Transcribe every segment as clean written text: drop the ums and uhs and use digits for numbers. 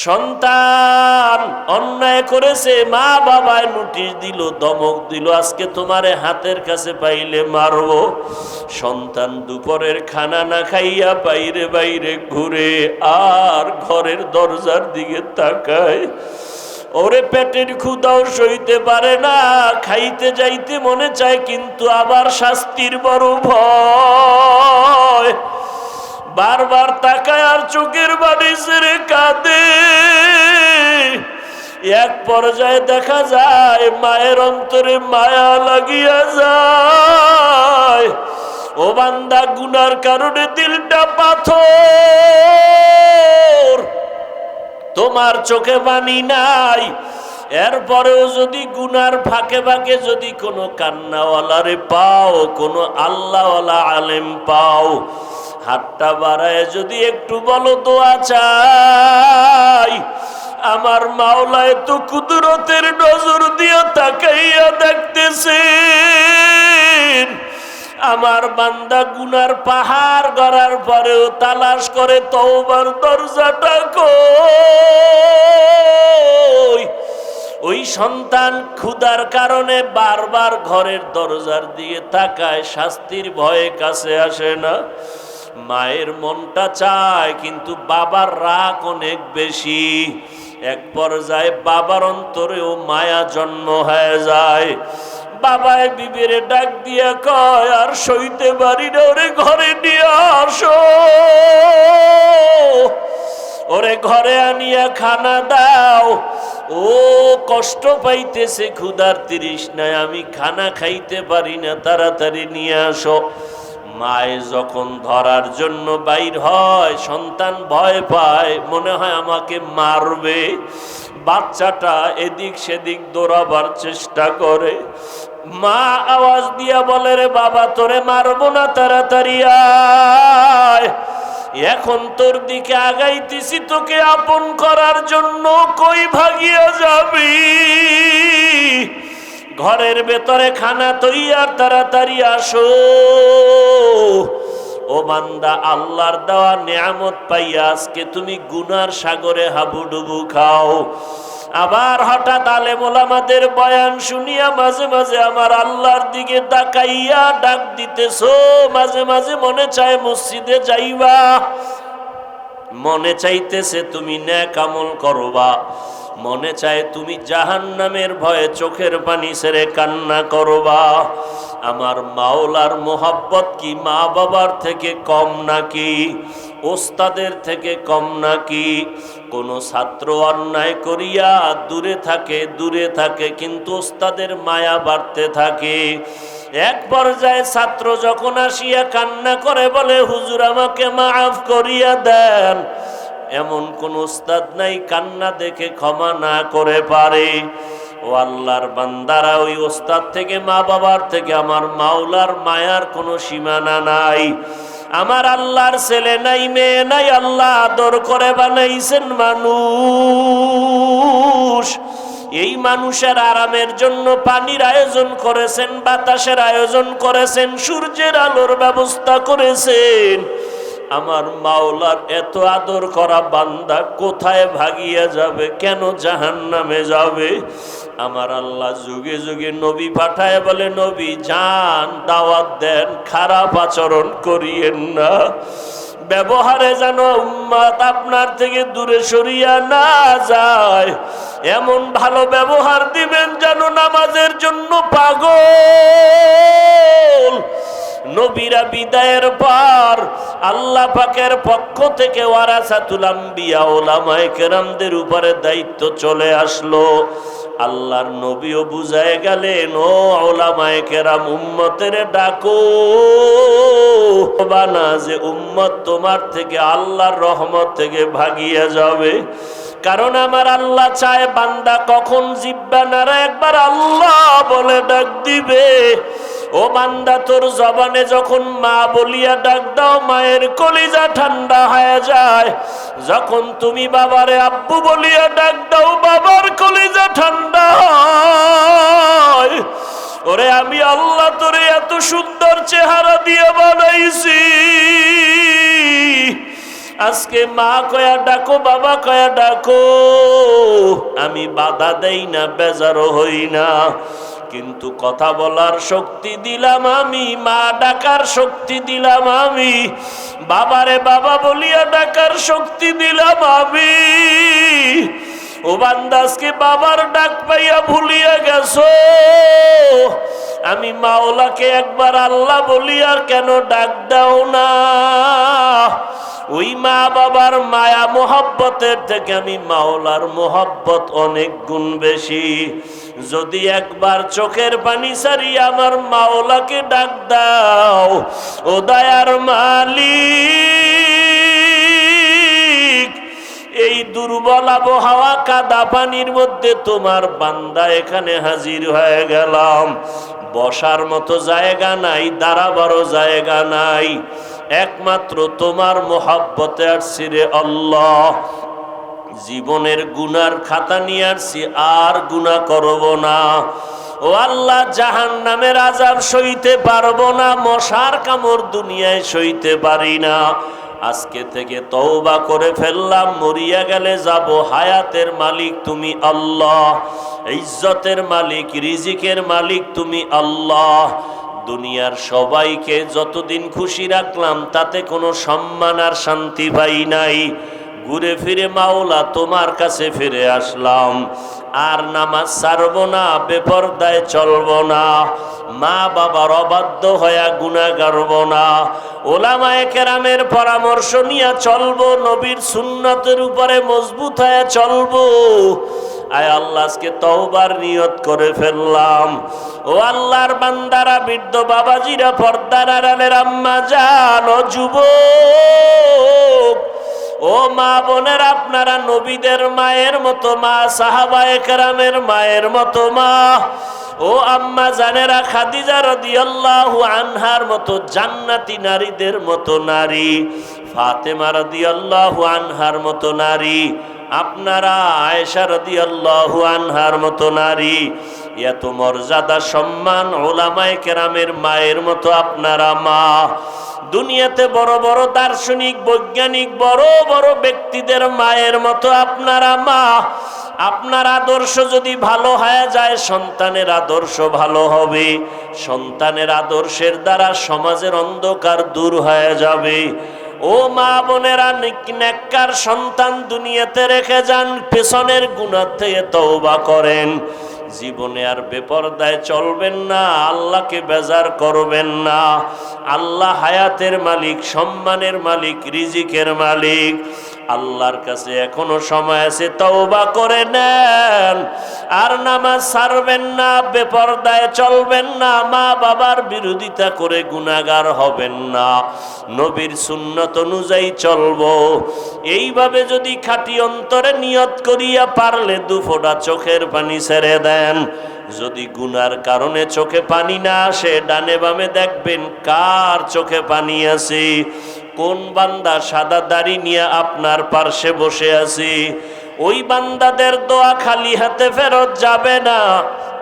সন্তান অন্যায় করেছে, মা বাবায় নোটিশ দিল, ধমক দিল, আজকে তোমারে হাতের কাছে পাইলে মারবো। সন্তান দুপুরের খানা না খাইয়া বাইরে বাইরে ঘুরে আর ঘরের দরজার দিকে তাকায়। ওরে পেটের ক্ষুধাও সইতে পারে না, খাইতে যাইতে মনে চায়, কিন্তু আবার শাস্তির বড় ভয়। বারবার তাকায় আর চোখের বাড়ি ছেড়ে কাঁদে। এক পর্যায়ে দেখা যায় মায়ের অন্তরে মায়া লাগিয়া যায়। ও বান্দা, গুনার কারণে দিলটা পাথর, তোমার চোখে পানি নাই, এরপরেও যদি গুনার ফাঁকে ফাঁকে যদি কোনো কান্নাওয়ালারে পাও, কোনো আল্লাহওয়ালা আলেম পাও, হাতটা বাড়ায় যদি একটু বলো দোয়া চাই, আমার মাওলায় তো কুদরতের নজর দিয়ে তাকাইয়া দেখতেছেন। আমার বান্দা গুনার পাহাড় গড়ার পরেও তালাশ করে তওবার দরজাটা কই। ওই সন্তান ক্ষুধার কারণে বারবার ঘরের দরজার দিকে তাকায়, শাস্তির ভয়ে কাছে আসে না। মায়ের মনটা চায়, কিন্তু বাবার রাগ অনেক বেশি। এক পর্যায়ে বাবার অন্তরেও মায়া জন্ম হয়ে যায়। বাবায় বিবিরে ডাক দিয়া কয়, আর সইতে পারি না, ওরে ঘরে নিয়ে আসো, ওরে ঘরে আনিয়া খানা দাও। ও কষ্ট পাইতেছে, ক্ষুধার তৃষ্ণায়, আমি খানা খাইতে পারি না, তাড়াতাড়ি নিয়ে আসো। মায়ে যখন ধরার জন্য বাইর হয়, সন্তান ভয় পায়, মনে হয় আমাকে মারবে। বাচ্চাটা এদিক সেদিক দৌড়াবার চেষ্টা করে। মা আওয়াজ দিয়া বলে, রে বাবা, তোরে মারবো না, তাড়াতাড়ি আয়, এখন তোর দিকে আগাইতেছি তোকে আপন করার জন্য, কই ভাগিয়া যাবি? ঘরের ভেতরে খানা তৈয়ার, তাড়াতাড়ি আসো। ও বান্দা, আল্লাহর দেওয়া নিয়ামত পাইয়া আজকে তুমি গুনার সাগরে হাবুডুবু খাও। আবার হঠাৎ আলেম ওলামাদের বয়ান শুনিয়া মাঝে মাঝে আমার আল্লাহর দিকে তাকাইয়া ডাক দিতেছো। মাঝে মাঝে মনে চায় মসজিদে যাইবা, মনে চাইতেছে তুমি নেক আমল করবা, মনে চায় তুমি জাহান্নামের ভয়ে চোখের পানি ছেড়ে কান্না করবা। আমার মাওলার মোহাব্বত কি মা বাবার থেকে কম নাকি? ওস্তাদের থেকে কম নাকি? কোনো ছাত্র অন্যায় করিয়া দূরে থাকে, কিন্তু ওস্তাদের মায়া বাড়তে থাকে। এক পর্যায়ে ছাত্র যখন আসিয়া কান্না করে, বলে, হুজুর আমাকে মাফ করিয়া দেন, এমন কোন উস্তাদ নাই কান্না দেখে ক্ষমা না করে পারে। ও আল্লাহর বান্দারা, ওই ওস্তাদ থেকে, মা বাবার থেকে আমার মাওলার মায়ার কোনো সীমানা নাই। আমার আল্লাহর ছেলে নাই, মেয়ে নাই, আল্লাহ আদর করে বানাইছেন মানুষ। এই মানুষের আরামের জন্য পানির আয়োজন করেছেন, বাতাসের আয়োজন করেছেন, সূর্যের আলোর ব্যবস্থা করেছেন। আমার মাওলার এত আদর করা বান্দা কোথায় ভাগিয়া যাবে, কেন জাহান্নামে যাবে? আমার আল্লাহ যুগে যুগে নবী পাঠায়, বলে, নবী যান, দাওয়াত দেন, খারাপ আচরণ করিয়েন না, ব্যবহারে যেন উম্মত আপনার থেকে দূরে সরিয়া না যায়, এমন ভালো ব্যবহার দিবেন যেন নামাজের জন্য পাগল। নবীরা বিদায়ের পর আল্লাহ পাকের পক্ষ থেকে ওয়ারাসাতুল আম্বিয়া, ওলামায়ে কেরামদের উপরে দায়িত্ব চলে আসলো। আল্লাহর নবীও বুঝায় গেলেন, ও ওলামায়ে কেরাম, উম্মতের ডাকো বানা, যে উম্মত তোমার থেকে আল্লাহর রহমত থেকে ভাগিয়া যাবে। কারণ আমার আল্লাহ চায় বান্দা কখন জিহ্বা নাড়া একবার আল্লাহ বলে ডাক দিবে। ও বান্দা, তোর জবানে যখন মা বলিয়া ডাক দাও, মায়ের কলিজা ঠান্ডা হয়ে যায়। যখন তুমি বাবারে আব্বু বলিয়া ডাক দাও, বাবার কলিজা ঠান্ডা হয়। ওরে আমি আল্লাহ তোরে এত সুন্দর চেহারা দিয়ে বানাইছি, আজকে মা কয়া ডাকো, বাবা কয়া ডাকো, আমি বাধা দেই না, বেজারও হই না, কিন্তু কথা বলার শক্তি দিলাম আমি, মা ডাকার শক্তি দিলাম আমি, বাবারে বাবা বলিয়া ডাকার শক্তি দিলাম আমি। ও বান্দা আজকে বাবার ডাক পাইয়া ভুলিয়া গেছো, আমি মাওলাকে একবার আল্লাহ বলিয়া কেন ডাক দাও না? ওই মা বাবার মায়া মোহব্বতের থেকে আমি মাওলার মোহব্বত অনেক গুণ বেশি। যদি একবার চোখের পানি সারিয়া আমার মাওলাকে ডাক দাও, ও দয়ার মালিক, এই দুর্বল আবহাওয়া কাদা পানির মধ্যে তোমার বান্দা এখানে হাজির হয়ে গেলাম, বসার মতো জায়গা নাই, দাঁড়াবারও জায়গা নাই, একমাত্র তোমার মোহাব্বতে আসছি রে আল্লাহ। জীবনের গুনার খাতা নিয়ে আসছি, আর গুনাহ করব না। ও আল্লাহ, জাহান্নামের আযাব সইতে পারবো না, মশার কামড় দুনিয়ায় সইতে পারি না। আজকে থেকে তওবা করে ফেললাম, মরিয়া গেলে যাব, হায়াতের মালিক তুমি আল্লাহ, ইজ্জতের মালিক, রিজিকের মালিক তুমি আল্লাহ। দুনিয়ার সবাইকে যতদিন খুশি রাখলাম তাতে কোনো সম্মান আর শান্তি পাই নাই। ঘুরে ফিরে মাওলা তোমার কাছে ফিরে আসলাম, আর নামাজ ছাড়বো না, বেপরদায় চলবো না, মা বাবার অবাধ্য হয়ে গুনাহ করব না, ওলামায়ে কেরামের পরামর্শ নিয়ে চলবো, নবীর সুন্নতের উপরে মজবুত হয়ে চলবো। আয় আল্লাহ, আজকে তওবার নিয়ত করে ফেললাম। ও আল্লাহর বান্দারা, বৃদ্ধ বাবাজিরা, পর্দার আড়ালের আম্মা জান, ও যুবক, ও মা বোনের, আপনারা নবীদের মায়ের মতো মা, সাহাবায়ে কেরামের মায়ের মতো মা, ও আম্মা জানেরা, খাদিজা রাদিয়াল্লাহু আনহার মতো জান্নাতি নারীদের মতো নারী, ফাতেমা রাদিয়াল্লাহু আনহার মতো নারী, আপনারা আয়েশা রাদিয়াল্লাহু আনহার মতো নারী, এত মর্যাদা সম্মান উলামায়ে কেরামের মায়ের মতো আপনারা মা। দুনিয়াতে বড় বড় দার্শনিক, বৈজ্ঞানিক, বড় বড় ব্যক্তিদের মায়ের মতো আপনারা মা। আপনার আদর্শ যদি ভালো হয়ে যায়, সন্তানের আদর্শ ভালো হবে, সন্তানের আদর্শের দ্বারা সমাজের অন্ধকার দূর হয়ে যাবে। ও মা বোনেরা, নেককার সন্তান দুনিয়াতে রেখে যান, পেছনের গুনাহ থেকে তওবা করেন, জীবনে আর বেপরদায় চলবেন না, আল্লাহকে বেজার করবেন না। আল্লাহ হায়াতের মালিক, সম্মানের মালিক, রিজিকের মালিক। আল্লাহর কাছে এখনো সময় আছে, তওবা করে নেন, আর নামাজ ছাড়বেন না, বেপরদায় চলবেন না, মা বাবার বিরোধিতা করে গুনাহগার হবেন না, নবীর সুন্নত অনুযায়ী চলবো। এইভাবে যদি খাঁটি অন্তরে নিয়ত করিয়া পারলে দুফোঁটা চোখের পানি ছেড়ে দেন। যদি গুনার কারণে চোখে পানি না আসে, ডানে বামে দেখবেন কার চোখে পানি আছে, কোন বান্দা সাদা দাড়ি নিয়ে আপনার পার্শ্বে বসে আছে। ওই বান্দাদের দোয়া খালি হাতে ফেরত যাবে না,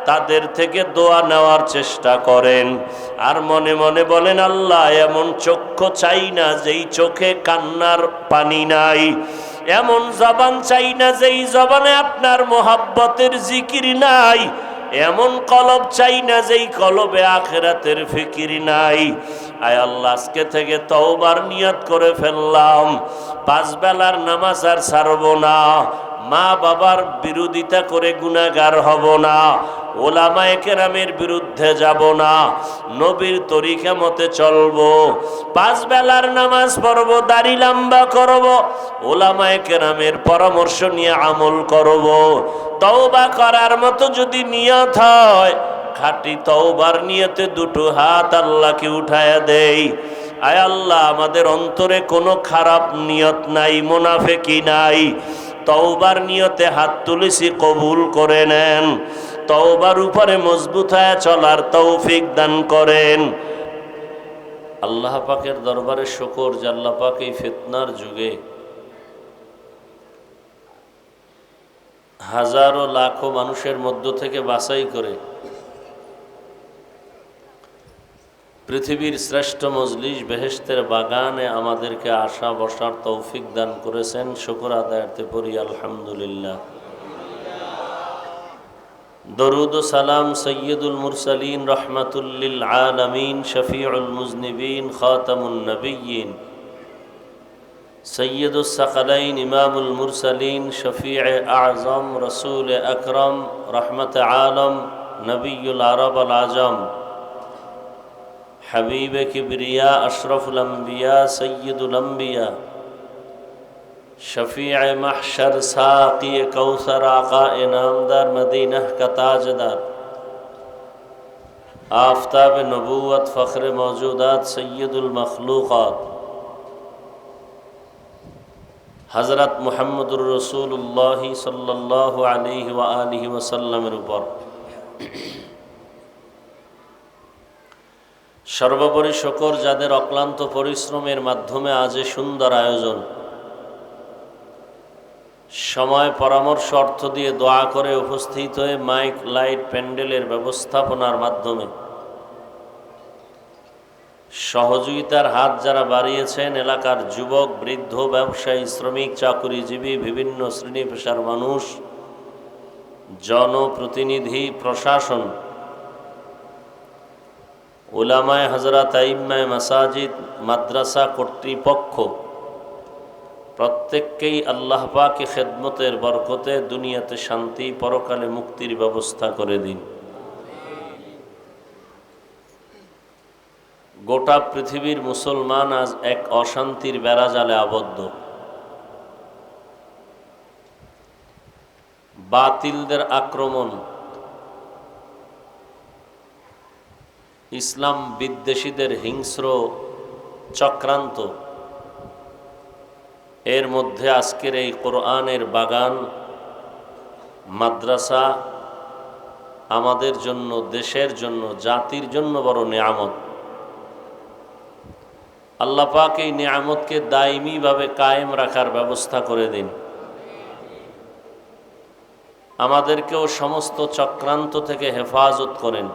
তাদের থেকে দোয়া নেওয়ার চেষ্টা করেন, আর মনে মনে বলেন, আল্লাহ এমন চক্ষু চাই না যেই চোখে কান্নার পানি নাই, এমন জবান চাই না যেই জবানে আপনার মোহাব্বতের জিকির নাই, এমন কলব চাই না যেই কলবে আখিরাতের ফিকির নাই। আয় আল্লাহ, আজকে থেকে তওবার নিয়ত করে ফেললাম, 5 বেলার নামাজ আর ছাড়ব না, মা বাবার বিরোধিতা করে গুনাহগার হব না, ওলামায়ে কেরামের বিরুদ্ধে যাব না, নবীর তরিকা মতে চলবো, 5 বেলার নামাজ পড়ব, দাড়ি লম্বা করব, ওলামায়ে কেরামের পরামর্শ নিয়ে আমল করব। তওবা করার মতো যদি নিয়ত হয়, খাঁটি তওবার নিয়তে দুটো হাত আল্লাহকে উঠায়া দেই। আয় আল্লাহ, আমাদের অন্তরে কোনো খারাপ নিয়ত নাই, মুনাফিকি নাই, তওবার নিয়তে হাত তুলেছি, কবুল করে নেন। তওবার উপরে মজবুত হয়ে চলার তৌফিক দান করেন। আল্লাহ পাকের দরবারে শুকর যে আল্লাহ পাক এই ফিতনার যুগে হাজারো লাখো মানুষের মধ্য থেকে বাছাই করে পৃথিবীর শ্রেষ্ঠ মজলিস বেহেশতের বাগানে আমাদেরকে আসা বসার তৌফিক দান করেছেন। শুকর আদায়ার্থে পড়ি আলহামদুলিল্লাহ। দরুদ ও সালাম সৈয়দুল মুরসালিন রহমাতুল লিল আলামিন শফিউল মুজনিবিন খাতামুন নবিয়্যিন সৈয়দুস সাকালাইন ইমামুল মুরসালিন শফিউ আযম রসুল আকরম রহমত আলম নবিয়ুল আরব আল আজম হাবিব কিবরিয়া আশরফুল আম্বিয়া সৈয়দুল আম্বিয়া शफीअ महशर साक़ी कौसर आका इनामदार मदीना का ताजदार आफताब नबूवत फ़ख्र मौजूदात सैयदुल मखलूक़ात हज़रत मुहम्मदुर रसूलुल्लाह सल्लल्लाहु अलैहि व आलिहि वसल्लमेर ऊपर সর্বোপরি শকর যাদের অক্লান্ত পরিশ্রমের মাধ্যমে আজ সুন্দর আয়োজন, সময় পরামর্শ অর্থ দিয়ে দোয়া করে উপস্থিত হয়ে মাইক লাইট প্যান্ডেলের ব্যবস্থাপনার মাধ্যমে সহযোগিতার হাত যারা বাড়িয়েছেন, এলাকার যুবক বৃদ্ধ ব্যবসায়ী শ্রমিক চাকুরিজীবী বিভিন্ন শ্রেণী পেশার মানুষ, জনপ্রতিনিধি, প্রশাসন, উলামায়ে হযরত, আইম্মায়ে মাসাজিদ, মাদ্রাসা কর্তৃপক্ষ প্রত্যেককেই আল্লাহ পাকের খেদমতের বরকতে দুনিয়াতে শান্তি, পরকালে মুক্তির ব্যবস্থা করে দিন। গোটা পৃথিবীর মুসলমান আজ এক অশান্তির বেড়াজালে আবদ্ধ। বাতিলদের আক্রমণ, ইসলাম বিদ্বেষীদের হিংস্র চক্রান্ত, এর মধ্যে আজকের এই কোরআনের বাগান মাদ্রাসা আমাদের জন্য, দেশের জন্য, জাতির জন্য বড় নিয়ামত। আল্লাহ পাক এই নিয়ামতকে দায়মিভাবে কায়েম রাখার ব্যবস্থা করে দিন। আমাদেরকেও সমস্ত চক্রান্ত থেকে হেফাজত করেন।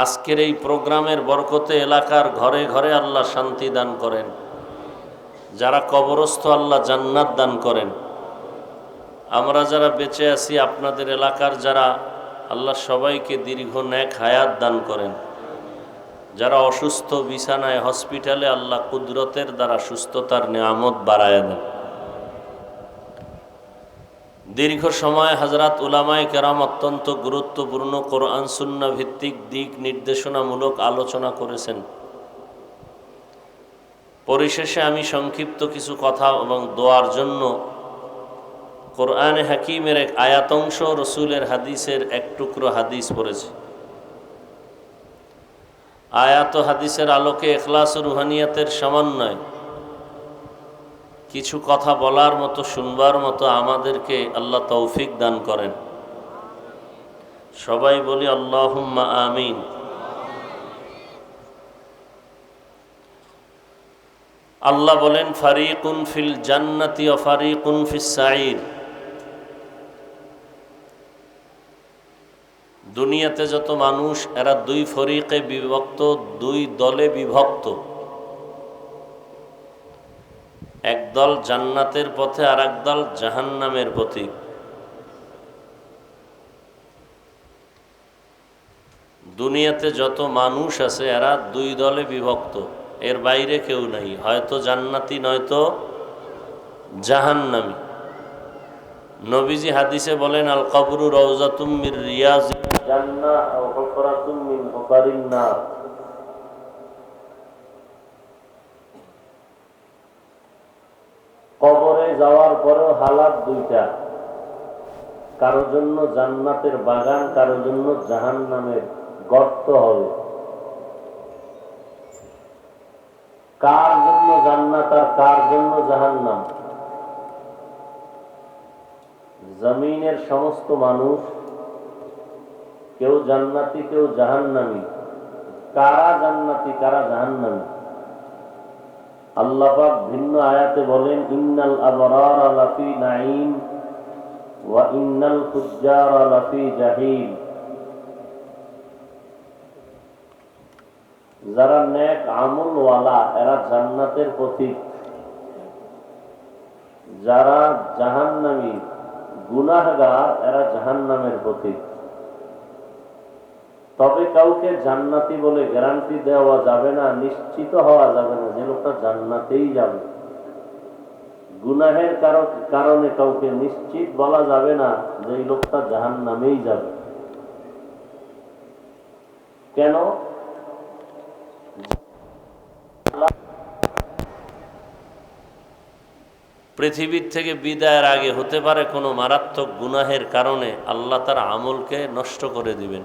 আজকের এই প্রোগ্রামের বরকতে এলাকার ঘরে ঘরে আল্লাহ শান্তি দান করেন। যারা কবরস্থ আল্লাহ জান্নাত দান করেন। আমরা যারা বেঁচে আছি আপনাদের এলাকার যারা, আল্লাহ সবাইকে দীর্ঘ নেক হায়াত দান করেন। যারা অসুস্থ বিছানায় হসপিটালে, আল্লাহ কুদরতের দ্বারা সুস্থতার নিয়ামত বাড়ায় দেন। দীর্ঘ সময় হযরত উলামায়ে কেরাম অত্যন্ত গুরুত্বপূর্ণ কোরআন সুন্নাহ ভিত্তিক দিক নির্দেশনামূলক আলোচনা করেছেন। পরিশেষে আমি সংক্ষিপ্ত কিছু কথা এবং দোয়ার জন্য কোরআনে হাকিমের এক আয়াতংশ, রসুলের হাদিসের এক টুকরো হাদিস পড়েছি। আয়াত হাদিসের আলোকে ইখলাস ও রুহানিয়াতের সমন্বয় কিছু কথা বলার মতো, শুনবার মতো আমাদেরকে আল্লাহ তৌফিক দান করেন। সবাই বলি আল্লাহুম্মা আমিন। আল্লাহ বলেন, ফারিকুন ফিল জান্নাতি ওয়া ফারিকুন ফিস সাঈর। দুনিয়াতে যত মানুষ, এরা দুই ফরিকে বিভক্ত, দুই দলে বিভক্ত। এক দল জান্নাতের পথে, আর এক দল জাহান্নামের পথে। দুনিয়াতে যত মানুষ আছে এরা দুই দলে বিভক্ত, এর বাইরে কেউ নাই, হয়তো জান্নাতি নয়তো জাহান্নামী। নবীজি হাদিসে বলেন, আল কবরু রাউযাতুম মির রিয়াজিল জান্নাহ আও হুফরাতুম মিন হুফারিন নার। কবরে যাওয়ার পরেও হালাত দুইটা, কারোর জন্য জান্নাতের বাগান, কারোর জন্য জাহান্নামের গর্ত হবে। কার জন্য জান্নাত আর কার জন্য জাহান্নাম? জমিনের সমস্ত মানুষ, কেউ জান্নাতি কেউ জাহান্নামী। কারা জান্নাতি কারা জাহান্নামী? আল্লাহ পাক ভিন্ন আয়াতে বলেন, ইন্নাল আবরারা লাফি নাঈম ওয়া ইন্নাল ফুজ্জারা লাফি জাহিম। যারা নেক আমলওয়ালা এরা জান্নাতের পথিক, যারা জাহান্নামী গুনাহগার এরা জাহান্নামের পথিক। তবে কাউকে জান্নাতি বলে গ্যারান্টি দেওয়া যাবে না, নিশ্চিত হওয়া যাবে না যে লোকটা জান্নাতেই যাবে। গুনাহের কারণে কাউকে নিশ্চিত বলা যাবে না যে এই লোকটা জাহান্নামেই যাবে। কেন? পৃথিবীর থেকে বিদায়ের আগে হতে পারে কোনো মারাত্মক গুনাহের কারণে আল্লাহ তার আমলকে নষ্ট করে দিবেন।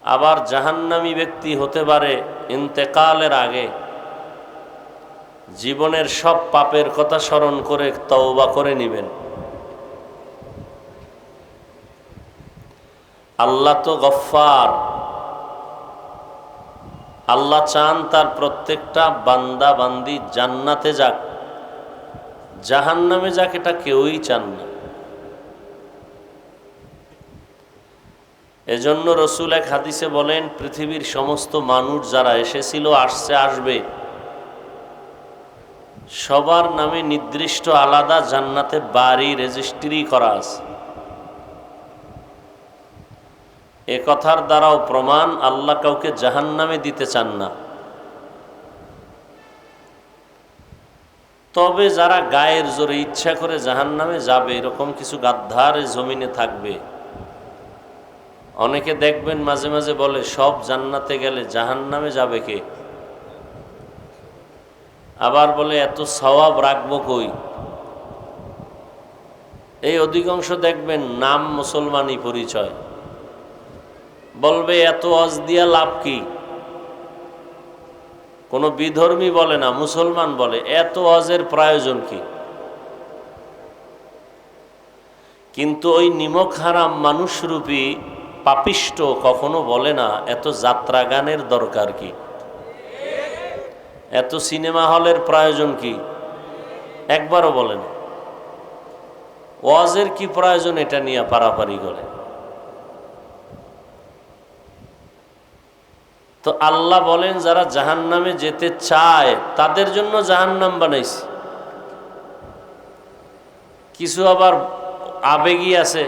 আবার জাহান্নামী ব্যক্তি হতে পারে ইন্তেকালের আগে জীবনের সব পাপের কথা স্মরণ করে তওবা করে নেবেন। আল্লাহ তো গফফার, আল্লাহ চান তার প্রত্যেকটা বান্দা বান্দি জান্নাতে যাক, জাহান্নামে যাক এটা কেউই চান না। এজন্য রসুল এক হাদিসে বলেন, পৃথিবীর সমস্ত মানুষ যারা এসেছিল, আসছে, আসবে, সবার নামে নির্দিষ্ট আলাদা জান্নাতে বাড়ি রেজিস্ট্রি করা আছে। এ কথার দ্বারাও প্রমাণ আল্লাহ কাউকে জাহান্নামে দিতে চান না। তবে যারা গায়ের জোরে ইচ্ছা করে জাহান্নামে যাবে, এরকম কিছু গাদ্দার জমিনে থাকবে। অনেকে দেখবেন মাঝে মাঝে বলে সব জান্নাতে গেলে জাহান্নামে যাবে কে? আবার বলে এত সওয়াব রাখবো কই? এই অধিকাংশ দেখবেন নাম মুসলমানই পরিচয়, বলবে এত ওয়াজ দিয়া লাভ কি? কোনো বিধর্মী বলে না, মুসলমান বলে এত ওয়াজের প্রয়োজন কি? কিন্তু ওই নিমক হারাম মানুষরূপী পাপিষ্ট কখনো বলে না এত যাত্রা গানের দরকার কি, এত সিনেমা হলের প্রয়োজন কি, একবারও বলে না। ওয়াজের কি প্রয়োজন এটা নিয়ে পারাপারি করে। তো আল্লাহ বলেন যারা জাহান্নামে যেতে চায় তাদের জন্য জাহান্নাম বানাইছে। কিছু আবার আবেগী আছে,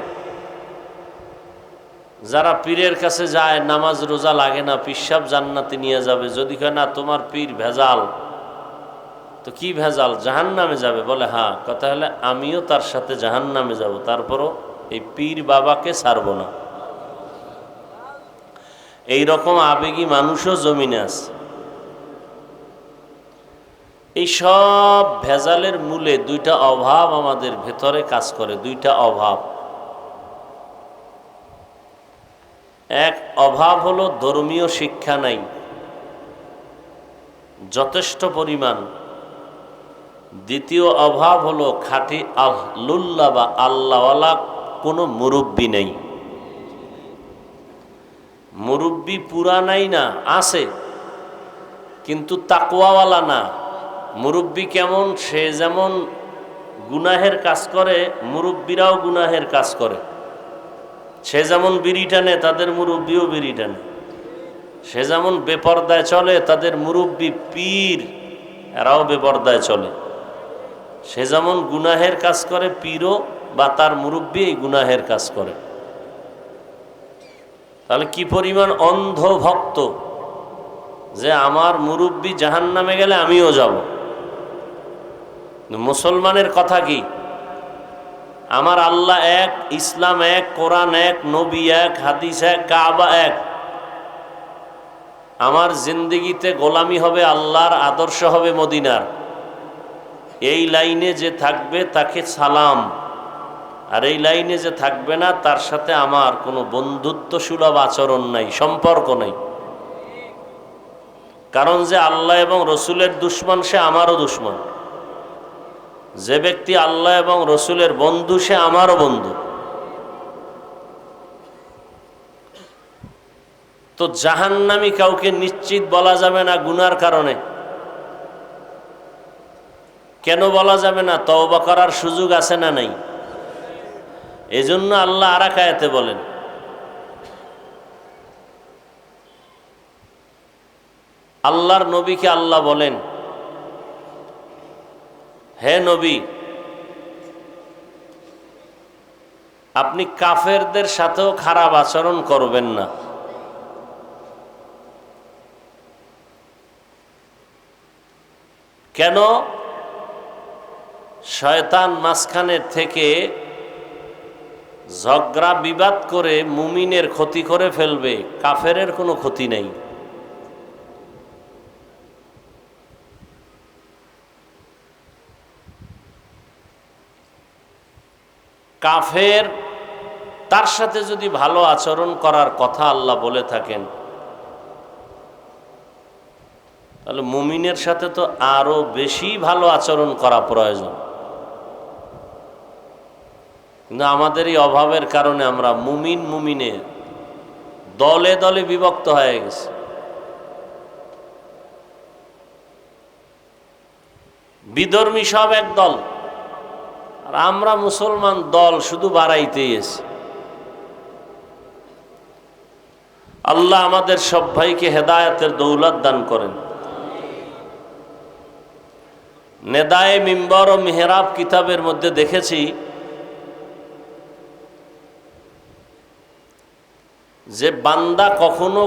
যারা পীরের কাছে যায়, নামাজ রোজা লাগে না, পিসাব জান্নাতে নিয়ে যাবে। যদি কয় না তোমার পীর ভেজাল, তো কি ভেজাল? জাহান্নামে যাবে। বলে হ্যাঁ, কথা হলে আমিও তার সাথে জাহান্নামে যাব, তারপরও এই পীর বাবাকে ছাড়ব না। এই রকম আবেগী মানুষও জমিনে আছে। এই সব ভেজালের মূলে দুইটা অভাব আমাদের ভেতরে কাজ করে, দুইটা অভাব। এক অভাব হলো ধর্মীয় শিক্ষা নাই যথেষ্ট পরিমাণ। দ্বিতীয় অভাব হলো খাঁটি আহলুল্লাহ বা আল্লাহওয়ালা কোনো মুরব্বী নেই। মুরব্বী পুরা নাই না, আছে, কিন্তু তাকওয়াওয়ালা না। মুরব্বী কেমন? সে যেমন গুনাহের কাজ করে, মুরব্বীরাও গুনাহের কাজ করে। সে যেমন বিড়ি টানে, তাদের মুরব্বীও বিড়ি টানে। সে যেমন বেপরদায় চলে, তাদের মুরব্বী পীর এরাও বেপরদায় চলে। সে যেমন গুনাহের কাজ করে, পীরও বা তার মুরব্বী এই গুনাহের কাজ করে। তাহলে কি পরিমাণ অন্ধ ভক্ত যে আমার মুরব্বী জাহান্নামে গেলে আমিও যাব। মুসলমানের কথা কি? আমার আল্লাহ এক, ইসলাম এক, কোরআন এক, নবী এক, হাদিস এক, কাবা এক। আমার জিন্দেগিতে গোলামি হবে আল্লাহর, আদর্শ হবে মদিনার। এই লাইনে যে থাকবে তাকে সালাম, আর এই লাইনে যে থাকবে না তার সাথে আমার কোনো বন্ধুত্ব সুলভ আচরণ নাই, সম্পর্ক নাই। কারণ যে আল্লাহ এবং রসুলের দুশ্মন সে আমারও দুশ্মন। যে ব্যক্তি আল্লাহ এবং রসুলের বন্ধু সে আমারও বন্ধু। তো জাহান্নামী কাউকে নিশ্চিত বলা যাবে না গুনার কারণে। কেন বলা যাবে না? তওবা করার সুযোগ আছে না নাই? এজন্য আল্লাহ আর এক আয়াতে বলেন, আল্লাহর নবীকে আল্লাহ বলেন, হে নবী, আপনি কাফেরদের সাথেও খারাপ আচরণ করবেন না। কেন? শয়তান মাঝখানে থেকে ঝগড়া বিবাদ করে মুমিনের ক্ষতি করে ফেলবে, কাফেরের কোনো ক্ষতি নেই। কাফের তার সাথে যদি ভালো আচরণ করার কথা আল্লাহ বলে থাকেন, তাহলে মুমিনের সাথে তো আরো বেশি ভালো আচরণ করা প্রয়োজন। কিন্তু আমাদের এই অভাবের কারণে আমরা মুমিনে দলে দলে বিভক্ত হয়ে গেছি। বিধর্মী সব এক দল, আর আমরা মুসলমান দল শুধু বাড়াইতেই এসে। আল্লাহ আমাদের সব ভাইকে হেদায়েতের দৌলত দান করেন। নেদায়ে মিম্বর ও মেহরাব কিতাবের মধ্যে দেখেছি যে বান্দা কখনো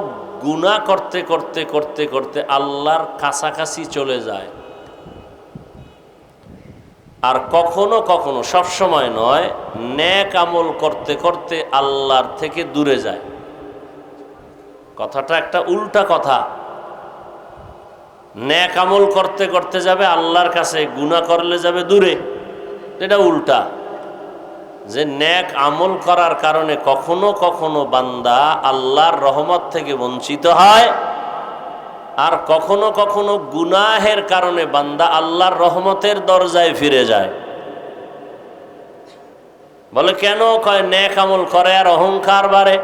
গুনাহ করতে করতে করতে করতে আল্লাহর কাছাকাছি চলে যায়, আর কখনো কখনো, সব সময় নয়, নেক আমল করতে করতে আল্লাহর থেকে দূরে যায়। কথাটা একটা উল্টা কথা। নেক আমল করতে করতে যাবে আল্লাহর কাছে, গুনাহ করলে যাবে দূরে, এটা উল্টা। যে নেক আমল করার কারণে কখনো কখনো বান্দা আল্লাহর রহমত থেকে বঞ্চিত হয়, আর কখনো কখনো গুনাহের কারণে বান্দা আল্লাহর রহমতের দরজায় ফিরে যায়। বলে কেন? কয় নেক আমল করে আর অহংকার বাড়ে।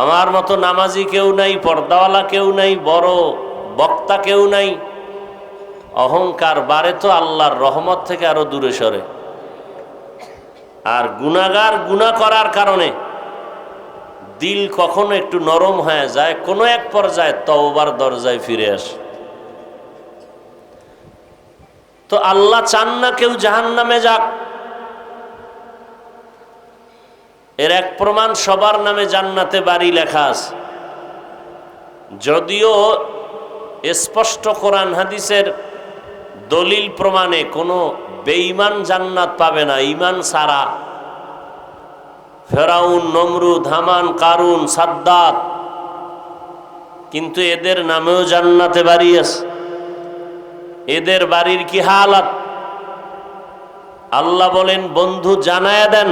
আমার মতো নামাজি কেউ নাই, পর্দাওয়ালা কেউ নাই, বড় বক্তা কেউ নাই, অহংকার বাড়ে তো আল্লাহর রহমত থেকে আরো দূরে সরে। আর গুনাহগার গুনাহ করার কারণে দিল কখনো একটু নরম হয়ে যায়, কোনো এক পর্যায়ে তওবার দরজায় ফিরে আসে। তো আল্লাহ চান না কেউ জাহান্নামে যাক। এর এক প্রমাণ সবার নামে জান্নাতে বাড়ি লেখা আছে, যদিও স্পষ্ট কোরআন হাদিসের দলিল প্রমাণে কোনো বেঈমান জান্নাত পাবে না ঈমান ছাড়া। ফেরাউন, নমরুদ, হামান, কারুন, সাদ্দাত, কিন্তু এদের নামেও জান্নাতে বাড়ি আছে। এদের বাড়ির কি হালাত আল্লাহ বলেন, বন্ধু জানায়া দেন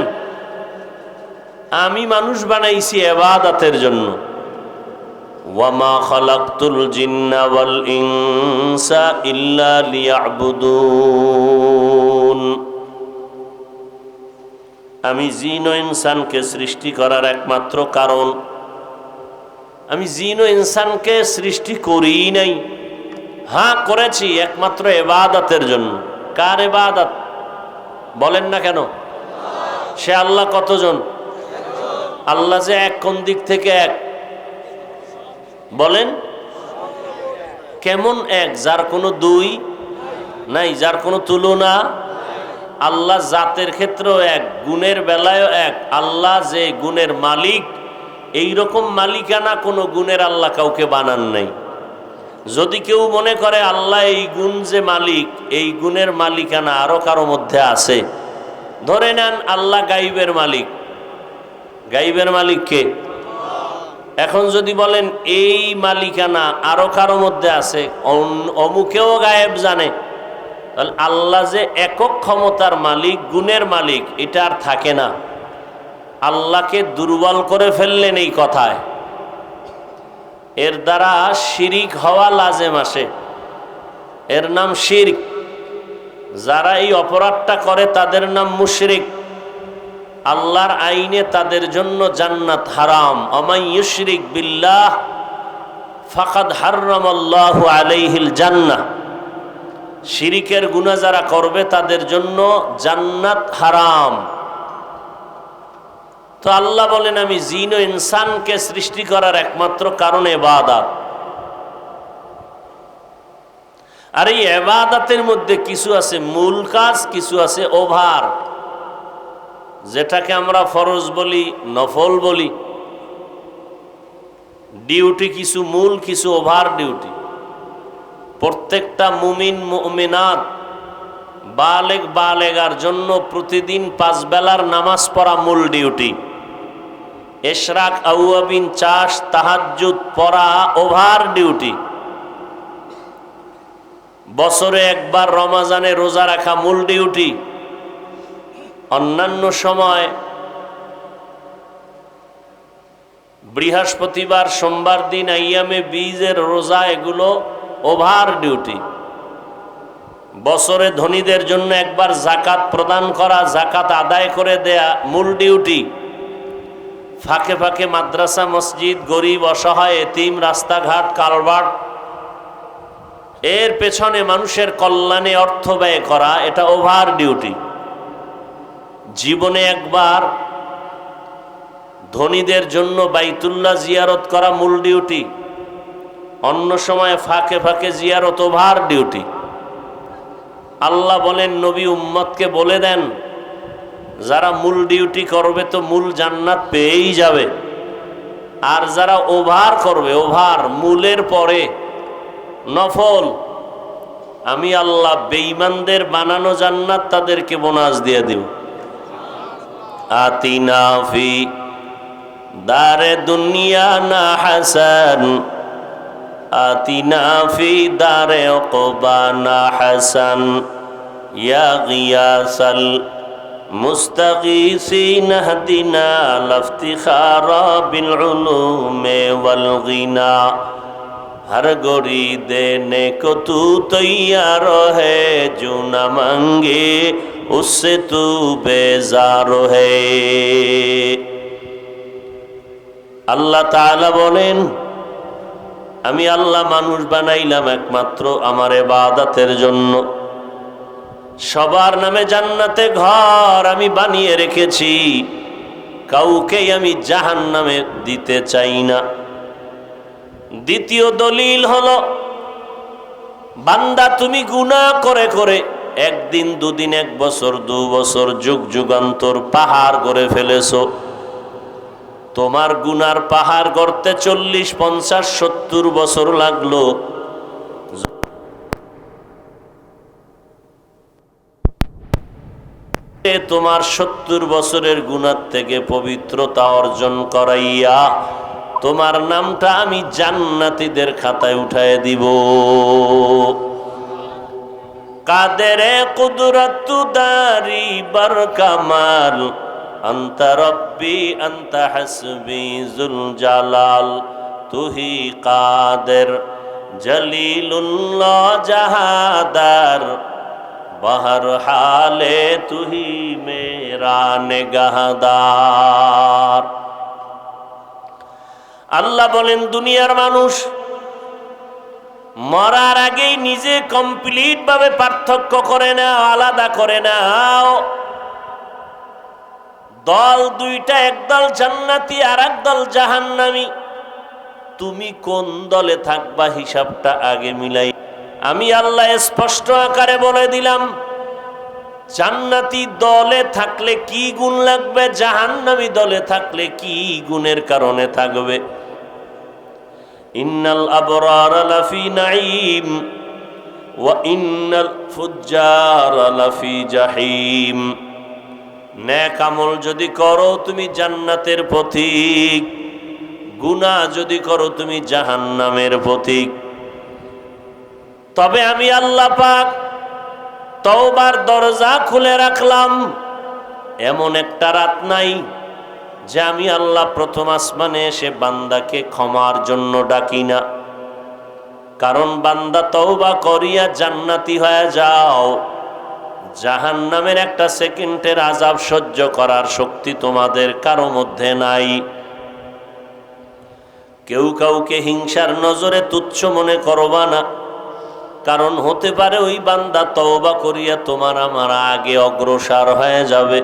আমি মানুষ বানাইছি ইবাদতের জন্য। ওয়ামা খালাকতুল জিন্না ওয়াল ইনসা ইল্লা লিয়াবুদুন। আমি জিন ও ইনসানকে সৃষ্টি করার একমাত্র কারণ, আমি জিন ও ইনসানকে সৃষ্টি করিই নাই, হ্যাঁ করেছি একমাত্র ইবাদতের জন্য। কার ইবাদত বলেন না কেন? সে আল্লাহ কতজন? আল্লাহ যে এক, কোন দিক থেকে এক বলেন? কেমন এক? যার কোনো দুই নাই, যার কোনো তুলনা। আল্লাহ জাতের ক্ষেত্রেও এক, গুণের বেলায়ও এক। আল্লাহ যে গুণের মালিক, এই রকম মালিকানা কোনো গুণের আল্লাহ কাউকে বানান নাই। যদি কেউ মনে করে আল্লাহ এই গুণ যে মালিক, এই গুণের মালিকানা আরো কারো মধ্যে আছে, ধরে নেন আল্লাহ গাইবের মালিক। গাইবের মালিক কে? এখন যদি বলেন এই মালিকানা আরো কারো মধ্যে আছে, অমুকেও গায়েব জানে, তাহলে আল্লাহ যে একক ক্ষমতার মালিক, গুণের মালিক, এটা আর থাকে না। আল্লাহকে দুর্বল করে ফেললেন এই কথায়। এর দ্বারা শিরিক হওয়া লাজেম আসে, এর নাম শিরক। যারা এই অপরাধটা করে তাদের নাম মুশরিক। আল্লাহর আইনে তাদের জন্য জান্নাত হারাম। আমান ইউশরিক বিল্লাহ ফাকাদ হাররামাল্লাহু আলাইহিল জান্নাহ। শিরিকের গুনাহ যারা করবে তাদের জন্য জান্নাত হারাম। তো আল্লাহ বলেন আমি জিন ও ইনসানকে সৃষ্টি করার একমাত্র কারণ ইবাদত। আর এই ইবাদতের মধ্যে কিছু আছে মূল কাজ, কিছু আছে ওভার, যেটাকে আমরা ফরজ বলি, নফল বলি। ডিউটি কিছু মূল, কিছু ওভার ডিউটি। প্রত্যেকটা মুমিন মুমিনাত বালেগ বালেগার জন্য প্রতিদিন 5 বেলার নামাজ পড়া মূল ডিউটি। ইশরাক, আউয়াবিন, চাষ, তাহাজ্জুদ পড়া ওভার ডিউটি। বছরে একবার রমজানে রোজা রাখা মূল ডিউটি। অন্যান্য সময় বৃহস্পতিবার, সোমবার দিন, আইয়ামে বীজের রোজা, এগুলো ওভার ডিউটি। বছরে ধনীদের জন্য একবার জাকাত প্রদান করা, জাকাত আদায় করে দেয়া মূল ডিউটি। ফাঁকে ফাঁকে মাদ্রাসা, মসজিদ, গরিব অসহায় এতিম, রাস্তাঘাট, কালভার্ট, এর পেছনে মানুষের কল্যাণে অর্থ ব্যয় করা, এটা ওভার ডিউটি। জীবনে একবার ধনীদের জন্য বাইতুল্লাহ জিয়ারত করা মূল ডিউটি। অন্য সময় ফাঁকে ফাঁকে জিয়ারত ওভার ডিউটি। আল্লাহ বলেন, নবী উম্মতকে বলে দেন, যারা মূল ডিউটি করবে তো মূল জান্নাত পেয়েই যাবে, আর যারা ওভার করবে, ওভার মূলের পরে নফল, আমি আল্লাহ বেঈমানদের বানানো জান্নাত তাদেরকে বোনাস দিয়ে দিব। আতিনা ফি দারে দুনিয়া না হাসান, আতিনা ফি দারে উকবা না হাসান, ইয়া গিয়াসাল মুস্তাগীসিন হদিনা লফতিখারা বিল উলুমে ওয়াল গিনা। हर गोरी देने को तू तैयार है, जो न मांगे उससे तू बेजार है। আল্লাহ তাআলা বলেন, আমি আল্লাহ মানুষ বানাইলাম একমাত্র আমার ইবাদতের জন্য। সবার নামে জান্নাতে ঘর আমি বানিয়ে রেখেছি, কাউকেই আমি জাহান্নামে দিতে চাই না। দ্বিতীয় দলিল হলো, বান্দা তুমি গুনাহ করে করে একদিন, দুদিন, 1 বছর, 2 বছর, যুগ যুগান্তর পাহাড় করে ফেলেছো। তোমার গুনার পাহাড় গড়তে 40, 50, 70 বছর লাগলো। তোমার 70 বছরের গুনার থেকে পবিত্রতা অর্জন করাইয়া তোমার নামটা আমি জান্নাতীদের খাতায় উঠায় দিব। কাদেরে কুদরতু দারি বার কামাল, আনতা রব্বি আনতা হাসবি যুল জালাল, তুহি কাদের জলিলুল্লাহ জাহাদার, বহর হালে তুহি মেরা নিগাহদার। আল্লাহ বলেন, দুনিয়ার মানুষ মরার আগেই নিজে কমপ্লিট ভাবে পার্থক্য করে নাও, আলাদা করে নাও। দল দুইটা, একদল জান্নাতি আর একদল জাহান্নামী। তুমি কোন দলে থাকবা হিসাবটা আগে মিলাই। আমি আল্লাহ স্পষ্ট আকারে বলে দিলাম, জান্নাতি দলে থাকলে কি গুণ লাগবে, জাহান্নামী দলে থাকলে কি গুণের কারণে থাকবে। ইন্নাল আবরার লাফি নাঈম ওয়া ইন্নাল ফুজ্জার লাফি জাহিম। নেক আমল যদি করো তুমি জান্নাতের পথিক, গুনাহ যদি করো তুমি জাহান্নামের পথিক। তবে আমি আল্লাহ পাক তওবার দরজা খুলে রাখলাম। এমন একটা রাত নাই যে আমি আল্লাহ প্রথম আসমানে এসে বান্দাকে ক্ষমার জন্য ডাকি না। কারণ বান্দা তওবা করিয়া জান্নাতি হয়ে যাও, জাহান্নামের একটা সেকেন্ডের আযাব সহ্য করার শক্তি তোমাদের কারো মধ্যে নাই। কেউ কাউকে হিংসার নজরে তুচ্ছ মনে করবা না, কারণ হতে পারে ওই বান্দা তওবা করিয়া তোমার আমার আগে অগ্রসর হয়ে যাবে।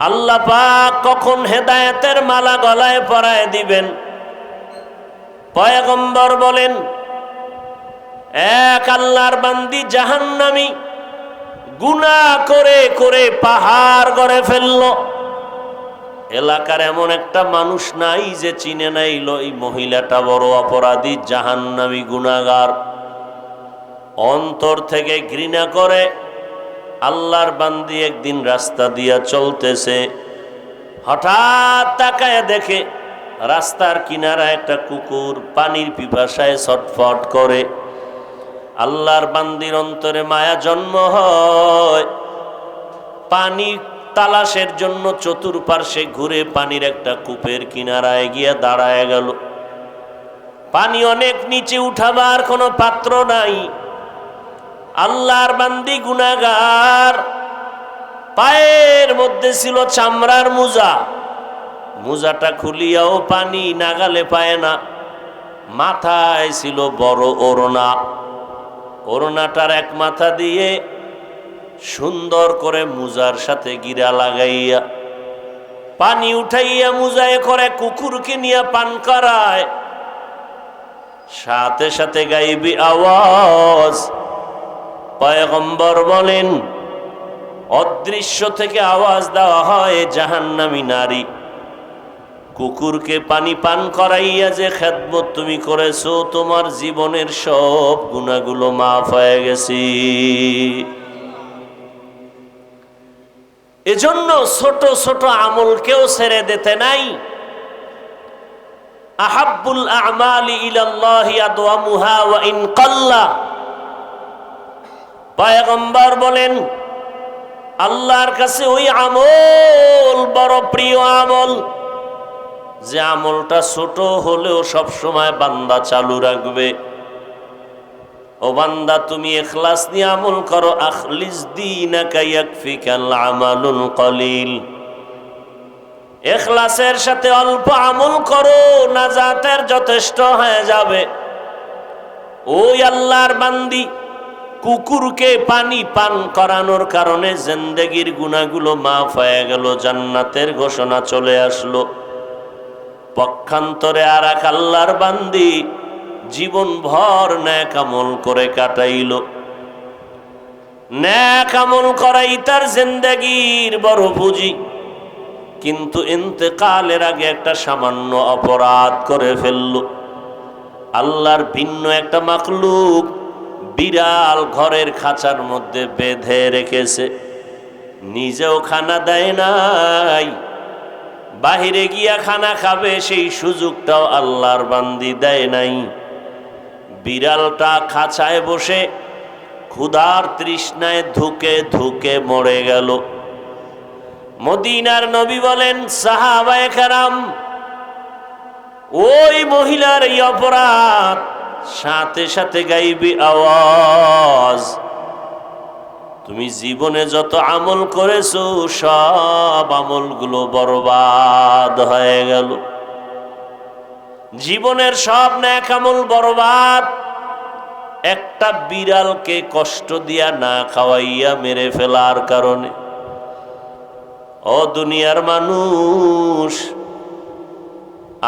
আল্লাহ পাক কখন হেদায়েতের মালা গলায় পরায় দিবেন, পয়গম্বর বলেন, এক আল্লাহর বান্দি জাহান্নামী, গুনাহ করে করে পাহাড় গড়ে ফেলল। এলাকার এমন একটা মানুষ নাই যে চিনে নাইল এই মহিলাটা বড় অপরাধী, জাহান্নামী গুনাহগার। অন্তর থেকে ঘৃণা করে। আল্লাহর বান্দি একদিন রাস্তা দিয়া চলতেছে, হঠাৎ তাকায় দেখে রাস্তার কিনারা একটা কুকুর পানির পিপাসায় ছটফট করে। আল্লাহর বান্দির অন্তরে মায়া জন্ম হয়। পানি তালাশের জন্য চতুর্পার্শ্বে ঘুরে পানির একটা কূপের কিনারায় গিয়ে দাঁড়ায় গেল। পানি অনেক নিচে উঠাবার কোনো পাত্র নাই। আল্লাহর বান্দি গুনাহগার, পায়ের মধ্যে ছিল চামড়ার মোজা, মোজাটা খুলিয়াও পানি নাগালে পায় না। মাথায় ছিল বড় ওড়না, ওড়নাটার এক মাথা দিয়ে সুন্দর করে মোজার সাথে গিরা লাগাইয়া পানি উঠাইয়া মোজায় করে কুকুরকে নিয়ে পান করায়। সাথে সাথে গাইবি আওয়াজ, পয়গম্বর বলেন, অদৃশ্য থেকে আওয়াজ দেওয়া হয়, জাহান্নামী নারী, কুকুরকে পানি পান করাইয়া যে খেদমত তুমি করেছো, তোমার জীবনের সব গুনাহগুলো মাফ হয়ে গেছে। এজন্য ছোট ছোট আমলকেও ছেড়ে দিতে নাই। আহাব্বুল আমালি ইলাল্লাহি আদওয়ামুহা ওয়া ইন কাল্লা। পয়গম্বর বলেন, আল্লাহর কাছে ওই আমল বড় প্রিয় আমল, যে আমলটা ছোট হলেও সব সময় বান্দা চালু রাখবে। ও বান্দা, তুমি ইখলাস নিয়ে আমল করো। আখলিস দীনাকা ইয়াকফিকাল আমালুল কলিল। ইখলাসের সাথে অল্প আমল করো, নাজাতের যথেষ্ট হয়ে যাবে। ওই আল্লাহর বান্দি কুকুরকে পানি পান করানোর কারণে জিন্দেগির গুনাহগুলো মাফ হয়ে গেল, জান্নাতের ঘোষণা চলে আসলো। পক্ষান্তরে আর এক আল্লাহর বান্দি জীবন ভর নেক আমল করে কাটাইল। নেক আমল করাই তার জিন্দেগির বড় পুঁজি, কিন্তু ইন্তেকালের আগে একটা সামান্য অপরাধ করে ফেলল। আল্লাহর ভিন্ন একটা মাখলুক বিড়াল ঘরের খাঁচার মধ্যে বেঁধে রেখেছে, নিজেও খানা দেয় নাই, বাহিরে গিয়া খানা খাবে সেই সুযোগটাও আল্লাহর বান্দি দেয় নাই। বিড়ালটা খাঁচায় বসে ক্ষুধার তৃষ্ণায় ধুকে ধুকে মরে গেল। মদিনার নবী বলেন, সাহাবায়ে কেরাম, ওই মহিলার এই অপরাধ, সাথে সাথে গাইবি আওয়াজ, তুমি জীবনে যত আমল করেছো সব আমলগুলো বরবাদ হয়ে গেল। জীবনের সব নেক আমল বরবাদ, একটা বিড়ালকে কষ্ট দিয়া না খাওয়াইয়া মেরে ফেলার কারণে। ও দুনিয়ার মানুষ,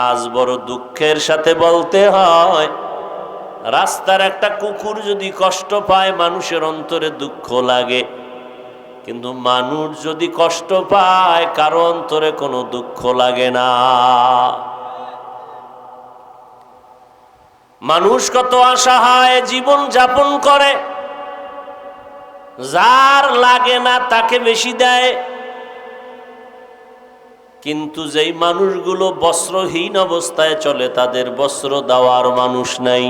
আজ বড় দুঃখের সাথে বলতে হয়, রাস্তার একটা কুকুর যদি কষ্ট পায় মানুষের অন্তরে দুঃখ লাগে, কিন্তু মানুষ যদি কষ্ট পায় কারো অন্তরে কোনো দুঃখ লাগে না। মানুষ কত অসহায় জীবন যাপন করে, যার লাগে না তাকে বেশি দেয়, কিন্তু যেই মানুষগুলো বস্ত্রহীন অবস্থায় চলে তাদের বস্ত্র দেওয়ার মানুষ নাই।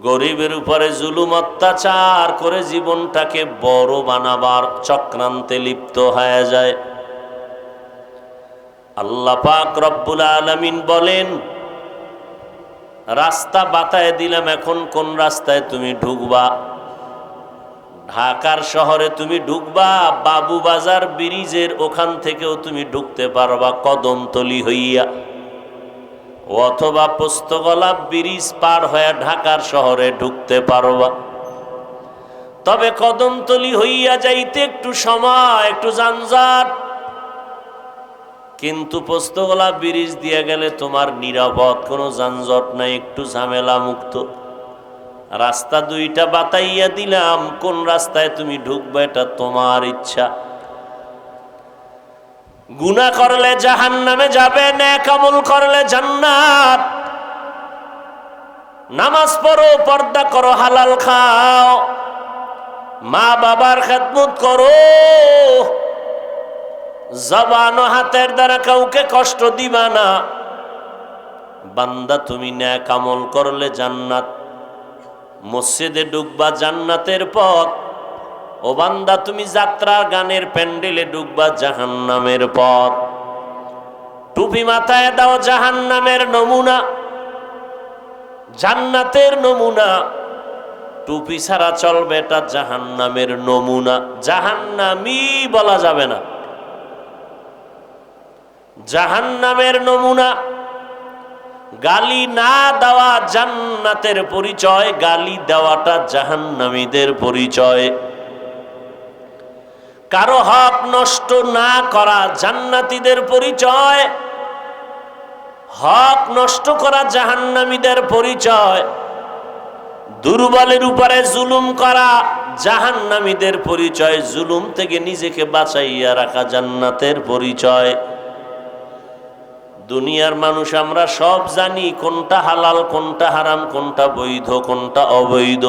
গরিবের উপরে জুলুম অত্যাচার করে জীবনটাকে বড় বানাবার চক্রান্তে লিপ্ত হয়ে যায়। আল্লাহ পাক রব্বুল আলামিন বলেন, রাস্তা বাতায় দিলাম, এখন কোন রাস্তায় তুমি ঢুকবা? ঢাকার শহরে তুমি ঢুকবা, বাবুবাজার ব্রিজের ওখান থেকেও তুমি ঢুকতে পারবা কদমতলি হইয়া, অথবা পোস্তগোলা ব্রিজ পার হয়ে ঢাকার শহরে ঢুকতে পারবা। তবে কদমতলি হইয়া যাইতে একটু সময়, একটু যানজট, কিন্তু পোস্তগোলা ব্রিজ দিয়ে গেলে তোমার নিরাপদ, কোনো যানজট নাই, একটু ঝামেলা মুক্ত। রাস্তা দুইটা বাতাইয়া দিলাম, কোন রাস্তায় তুমি ঢুকবে এটা তোমার ইচ্ছা। গুনাহ করলে জাহান্নামে যাবে, নেক আমল করলে জান্নাত। নামাজ পড়ো, পর্দা করো, হালাল খাও, মা বাবার খেদমত করো, জবান ও হাতের দ্বারা কাউকে কষ্ট দিবা না। বান্দা তুমি নেক আমল করলে জান্নাত, মসজিদে ঢুকবা জান্নাতের পথ। ও বান্দা তুমি যাত্রা গানের প্যান্ডেলে ঢুকবা জাহান্নামের পথ। টুপি মাথায় দাও জাহান্নামের নমুনা, জান্নাতের নমুনা। টুপি ছাড়া চলবে এটা জাহান্নামের নমুনা, জাহান্নামী বলা যাবে না, জাহান্নামের নমুনা। গালি না দেওয়া জান্নাতের পরিচয়, গালি দেওয়াটা জাহান্নামীদের পরিচয়। কারো হক নষ্ট না করা জান্নাতীদের পরিচয়, হক নষ্ট করা জাহান্নামীদের পরিচয়। দুর্বলের উপরে জুলুম করা জাহান্নামীদের পরিচয়, জুলুম থেকে নিজেকে বাঁচাইয়া রাখা জান্নাতের পরিচয়। দুনিয়ার মানুষ আমরা সব জানি কোনটা হালাল, কোনটা হারাম, কোনটা বৈধ, কোনটা অবৈধ।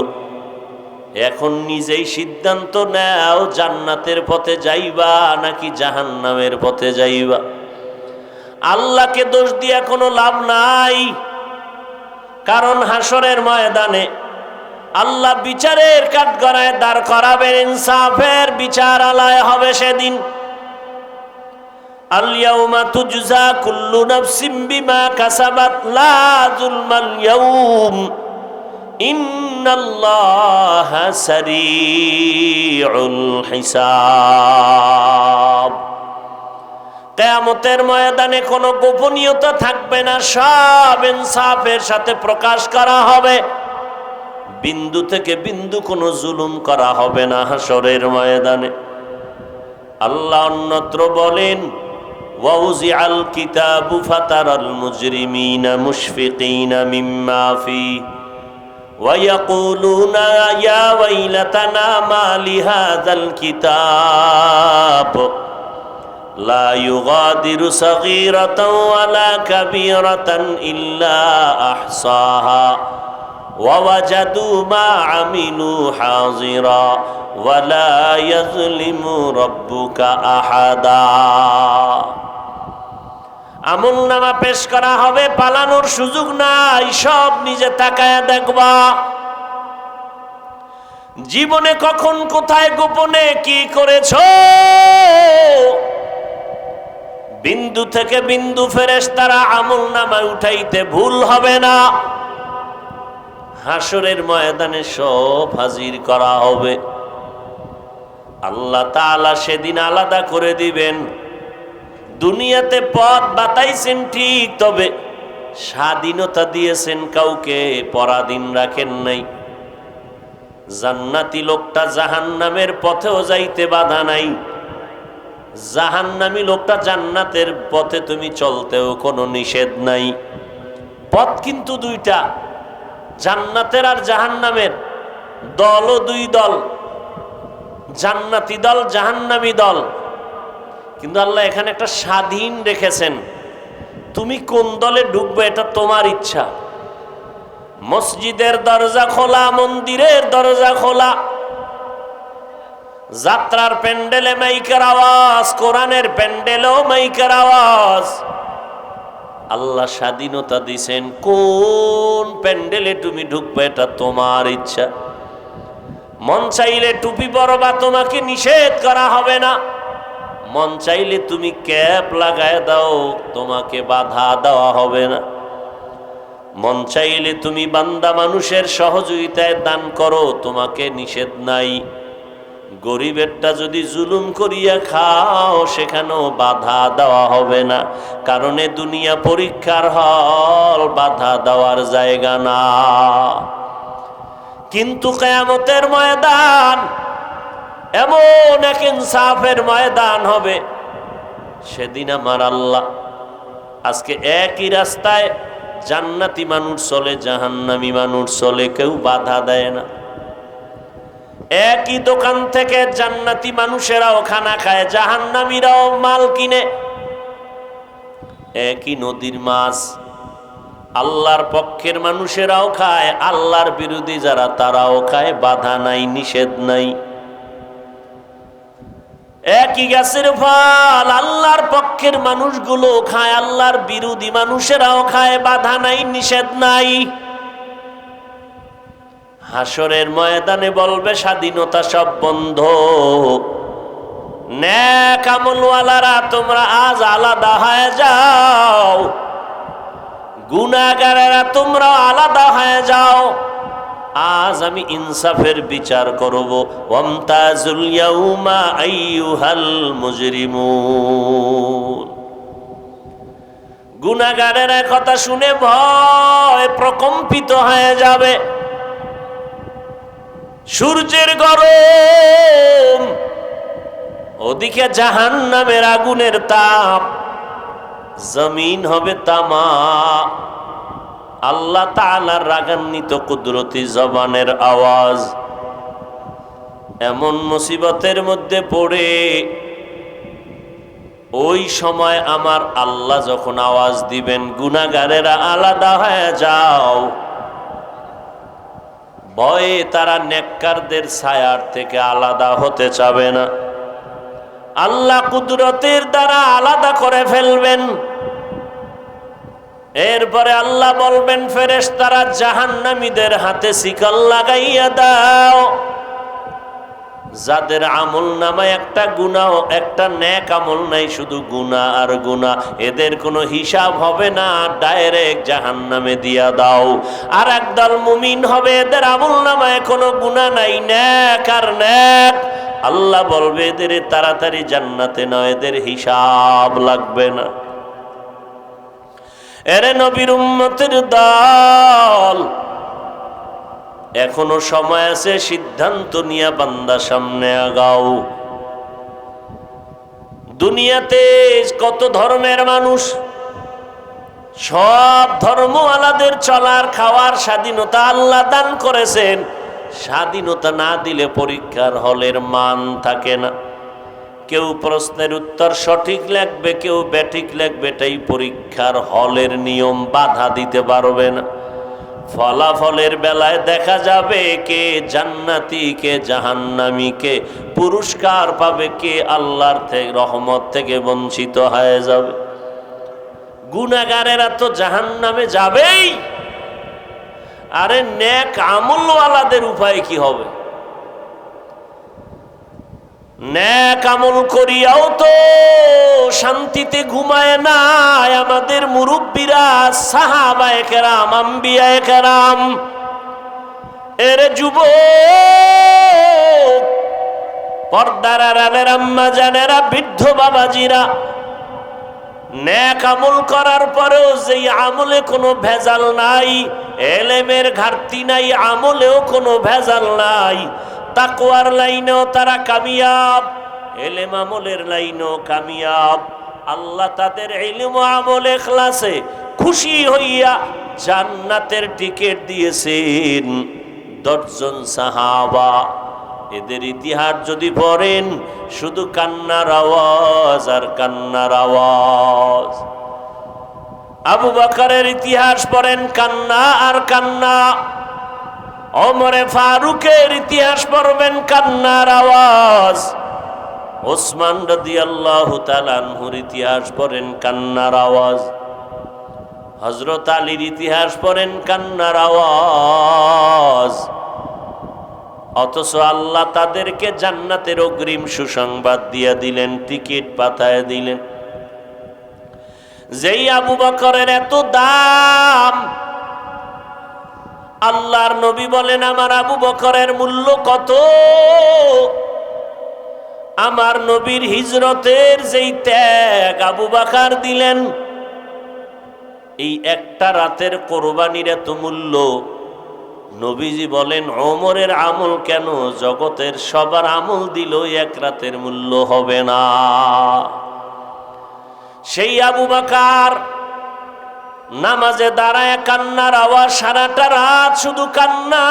এখন নিজেই সিদ্ধান্ত নাও, জান্নাতের পথে যাইবা নাকি জাহান্নামের পথে যাইবা। আল্লাহকে দোষ দিয়া কোনো লাভ নাই, কারণ হাসরের ময়দানে আল্লাহ বিচারের কাঠগড়ায় দাঁড় করাবেন, ইনসাফের বিচার আলায় হবে সেদিন। আল-ইয়াউমা তুজজা কুল্লু নাফসিম বিমা কাসাবাত লা যুলমাল ইয়াউম ইন্নাল্লাহা সারিউল হিসাব। কিয়ামতের ময়দানে কোনো গোপনীয়তা থাকবে না, সব ইনসাফের সাথে প্রকাশ করা হবে। বিন্দু থেকে বিন্দু কোনো জুলুম করা হবে না হাসরের ময়দানে। আল্লাহ অন্যত্র বলেন, ওয়াউজিআল কিতাবু ফাতারাল মুজরিমিনা মুশফিকিনা মিম্মা ফিহি ওয়ায়াকুলুনা ইয়া ওয়াইলাতানা মা লিহাযাল কিতাব লা ইউগাদিরু সাগীরাতান ওয়ালা কাবীরাতান ইল্লা আহসাহা ওয়াওয়াজাদু মা আমিলু হাযিরা ওয়ালা ইয়াযলিমু রাব্বুকা আহাদা। আমলনামা পেশ করা হবে, পালানোর সুযোগ নাই, সব নিজে তাকায়া দেখবা। জীবনে কখন কোথায় গোপনে কি করেছো, বিন্দু থেকে বিন্দু ফেরেশতারা আমলনামায় উঠাইতে ভুল হবে না। হাসরের ময়দানে সব হাজির করা হবে। আল্লাহ তাআলা সেদিন আলাদা করে দিবেন। দুনিয়াতে পথ বাতাইছেন ঠিক, তবে স্বাধীনতা দিয়েছেন কাউকে, পরাধীন রাখেন নাই। জান্নাতি লোকটা জাহান্নামের পথেও যাইতে বাধা নাই, জাহান্নামী লোকটা জান্নাতের পথে তুমি চলতেও কোনো নিষেধ নাই। পথ কিন্তু দুইটা, জান্নাতের আর জাহান্নামের। দলও দুই দল, জান্নাতি দল, জাহান্নামী দল। কিন্তু আল্লাহ এখানে একটা স্বাধীন রেখেছেন, তুমি কোন দলে ঢুকবে এটা তোমার ইচ্ছা। মসজিদের দরজা খোলা, মন্দিরের দরজা খোলা, যাত্রার প্যান্ডেলে মাইকের আওয়াজ, কোরআনের প্যান্ডেলেও মাইকের আওয়াজ। আল্লাহ স্বাধীনতা দিছেন, কোন প্যান্ডেলে তুমি ঢুকবে এটা তোমার ইচ্ছা। মন চাইলে টুপি পরবা, তোমাকে নিষেধ করা হবে না। মন চাইলে তুমি ক্যাপ লাগায় দাও, তোমাকে বাধা দেওয়া হবে না। মন চাইলে তুমি বান্দা মানুষের সহযোগিতায় দান করো, তোমাকে নিষেধ নাই। গরিবেরটা যদি জুলুম করিয়া খাও, সেখানেও বাধা দেওয়া হবে না, কারণ এ দুনিয়া পরীক্ষার হল, বাধা দেওয়ার জায়গা না। কিন্তু কিয়ামতের ময়দান এমন এক ইনসাফের ময়দান হবে, সেদিন আমার আল্লাহ আজকে একই রাস্তায় জান্নাতি মানুষ চলে, জাহান্নামী মানুষ চলে, কেউ বাধা দেয় না। একই দোকান থেকে জান্নাতি মানুষেরাও খানা খায়, জাহান্নামীরাও মাল কিনে। একই নদীর মাছ আল্লাহর পক্ষের মানুষেরাও খায়, আল্লাহর বিরোধী যারা তারাও খায়, বাধা নাই, নিষেধ নাই। একই গাছের ফল আল্লাহর পক্ষের মানুষগুলো খায়, আল্লাহর বিরোধী মানুষেরাও খায়, বাধা নাই, নিষেধ নাই। হাসরের ময়দানে বলবে স্বাধীনতা সব বন্ধ, নেক আমলওয়ালারা তোমরা আজ আলাদা হয়ে যাও, গুনাহগারেরা তোমরা আলাদা হয়ে যাও, আজ আমি ইনসাফের বিচার করব। ওয়ামতাজুল ইয়াউমা আইয়ুহাল মুজরিমুন। গুনাহগারেরা কথা শুনে ভয় প্রকম্পিত হয়ে যাবে। সূর্যের গরম, ওদিকে জাহান্নামের আগুনের তাপ, জমিন হবে তামা। আল্লাহ তাআলার রাগান্বিত কুদরতি জবানের আওয়াজ। এমন মুসিবতের মধ্যে পড়ে ওই সময় আমার আল্লাহ যখন আওয়াজ দিবেন, গুনাহগারেরা আলাদা হয়ে যাও, ভয়ে তারা নেককারদের ছায়ার থেকে আলাদা হতে চাবে না। আল্লাহ কুদরতের দ্বারা আলাদা করে ফেলবেন। এরপরে আল্লাহ বলবেন, ফেরেশতারা জাহান্নামীদের হাতে শিকল লাগাইয়া দাও। যাদের আমল নামায় একটা গুনাহ, একটা নেক আমল নাই, শুধু গুনাহ আর গুনাহ, এদের কোনো হিসাব হবে না, ডাইরেক্ট জাহান্নামে দিয়া দাও। আর একদল মুমিন হবে, এদের আমল নামায় কোনো গুনাহ নাই, নেক আর নেক। আল্লাহ বলবে এদের তাড়াতাড়ি জান্নাতে নয়, এদের হিসাব লাগবে না। এরে নবীর উম্মতের দল, এখনো সময় আছে, সিদ্ধান্ত নিয়ে বান্দা সামনে আগাও। দুনিয়াতে কত ধর্মের মানুষ, সব ধর্মওয়ালাদের চলার খাওয়ার স্বাধীনতা আল্লাহ দান করেছেন। স্বাধীনতা না দিলে পরীক্ষার হলের মান থাকে না। কেউ প্রশ্নের উত্তর সঠিক লিখবে, কেউ ব্যাঠিক লিখবে, এটাই পরীক্ষার হলের নিয়ম, বাধা দিতে পারবে না। ফলাফলের বেলায় দেখা যাবে কে জান্নাতি, কে জাহান্নামী, কে পুরস্কার পাবে, কে আল্লাহর থেকে রহমত থেকে বঞ্চিত হয়ে যাবে। গুনাহগারেরা তো জাহান্নামে যাবেই। আরে নেক আমলওয়ালাদের উপায় কি হবে? নেক আমল করিয়াও তো শান্তিতে ঘুমায় না আমাদের মুরব্বীরা, সাহাবায়ে কেরাম, আম্বিয়ায়ে কেরাম। এর যুবক, পর্দার আড়ালের আম্মা জানেরা, বৃদ্ধ বাবাজিরা, নেক আমল করার পরেও যেই আমলে কোনো ভেজাল নাই, এলেমের ঘাটতি নাই, আমলেও কোনো ভেজাল নাই, তাকওয়ার লাইনেও তারা কামিয়াব, এলেম আমলের লাইনেও কামিয়াব। আল্লাহ তাদের ইলম ও আমল ইখলাসে খুশি হইয়া জান্নাতের টিকিট দিয়েছেন 10 জন সাহাবা। এদের ইতিহাস যদি পড়েন, শুধু কান্নার আওয়াজ আর কান্নার আওয়াজ। আবু বকরের ইতিহাস পড়েন, কান্না আর কান্না। ওমরে ফারুকের ইতিহাস পড়বেন, কান্নার আওয়াজ। ওসমান রাদিয়াল্লাহু তাআলা আনহুর ইতিহাস পড়েন, কান্নার আওয়াজ। হযরত আলীর ইতিহাস পড়েন, কান্নার আওয়াজ। অথচ আল্লাহ তাদেরকে জান্নাতের অগ্রিম সুসংবাদ দিয়ে দিলেন, টিকিট পাতায় দিলেন। যেই আবু বকরের এত দাম, আল্লাহর নবী বলেন, আমার আবু বকরের মূল্য কত? আমার নবীর হিজরতের যেই ত্যাগ আবু বকর দিলেন, এই একটা রাতের কোরবানির এত মূল্য। নবীজি বলেন, ওমরের আমল কেন, জগতের সবার আমল দিল এক রাতের মূল্য হবে না। সেই আবু বকর নামাজে দাঁড়ায় কান্নার আওয়াজ, সারাটা রাত শুধু কান্না।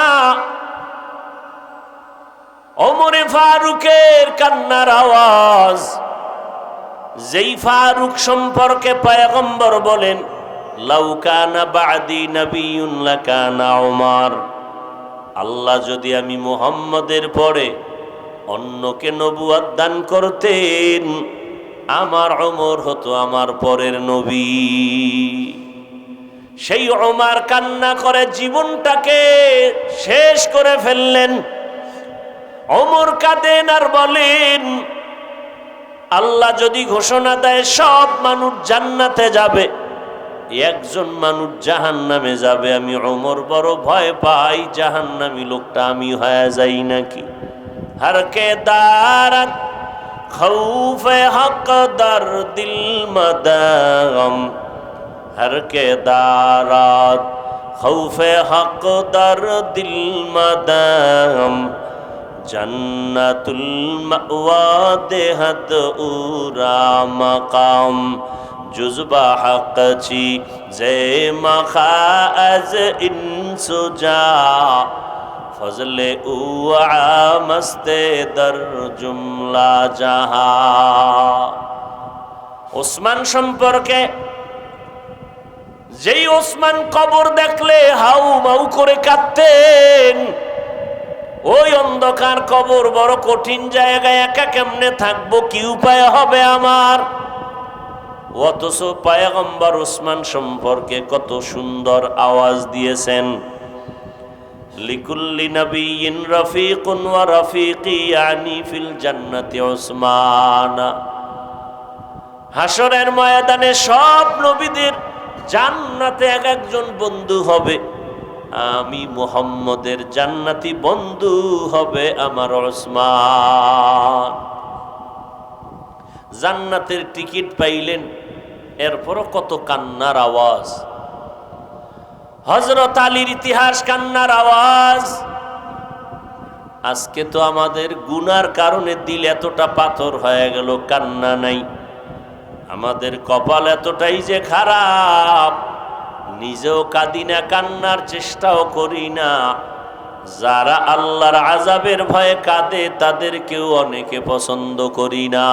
ওমরে ফারুকের কান্নার আওয়াজ, যেই ফারুক সম্পর্কে পয়গম্বর বলেন লাউ কানা বাদি নবিয়্যুন লাকানা উমর, আল্লাহ যদি আমি মুহাম্মদের পরে অন্যকে নবুয়ত দান করতেন, আমার ওমর হতো আমার পরের নবী। সেই ওমর কান্না করে জীবনটাকে শেষ করে ফেললেন। ওমর কাঁদেন আর বলেন, আল্লাহ যদি ঘোষণা দেয় সব মানুষ জান্নাতে যাবে, একজন মানুষ জাহান্নামে যাবে, আমি ওমর বড় ভয় পাই জাহান্নামী লোকটা আমি হয়ে যাই নাকি। हर के दारत खौफ हक दर दिल मदगम, हर के दारत खौफ हक दर दिल मदगम, जन्नतुल मअवा देहत उरा मकाम, जुज़बा हक ची जे मखाज इंसुजा, फजले उआ मस्ते दर जुमला जहा। ওসমান সম্পর্কে, যেই ওসমান কবর দেখলে হাউ মাউ করে কাঁদতেন, ওই অন্ধকার কবর বড় কঠিন জায়গায় একা কেমনে থাকবো, কি উপায় হবে আমার। অথচ পয়গম্বর ওসমান সম্পর্কে কত সুন্দর আওয়াজ দিয়েছেন, লিকুল্লি নবিয়্যিন রফিকুন ওয়া রফিকি ইয়ানি ফিল জান্নাতি ওসমান। হাসরের ময়দানে সব নবীদের জান্নাতে এক একজন বন্ধু হবে, আমি মুহাম্মদের জান্নাতি বন্ধু হবে আমার ওসমান। জান্নাতের টিকিট পাইলেন, এরপরও কত কান্নার আওয়াজ। হযরত আলীর ইতিহাস কান্নার আওয়াজ। আজকে তো আমাদের গুনার কারণে দিল এতটা পাথর হয়ে গেল, কান্না নাই। আমাদের কপাল এতটাই যে খারাপ, নিজেও কাঁদি না, কান্নার চেষ্টাও করি না। যারা আল্লাহর আযাবের ভয়ে কাঁদে তাদেরকেও অনেকে পছন্দ করি না।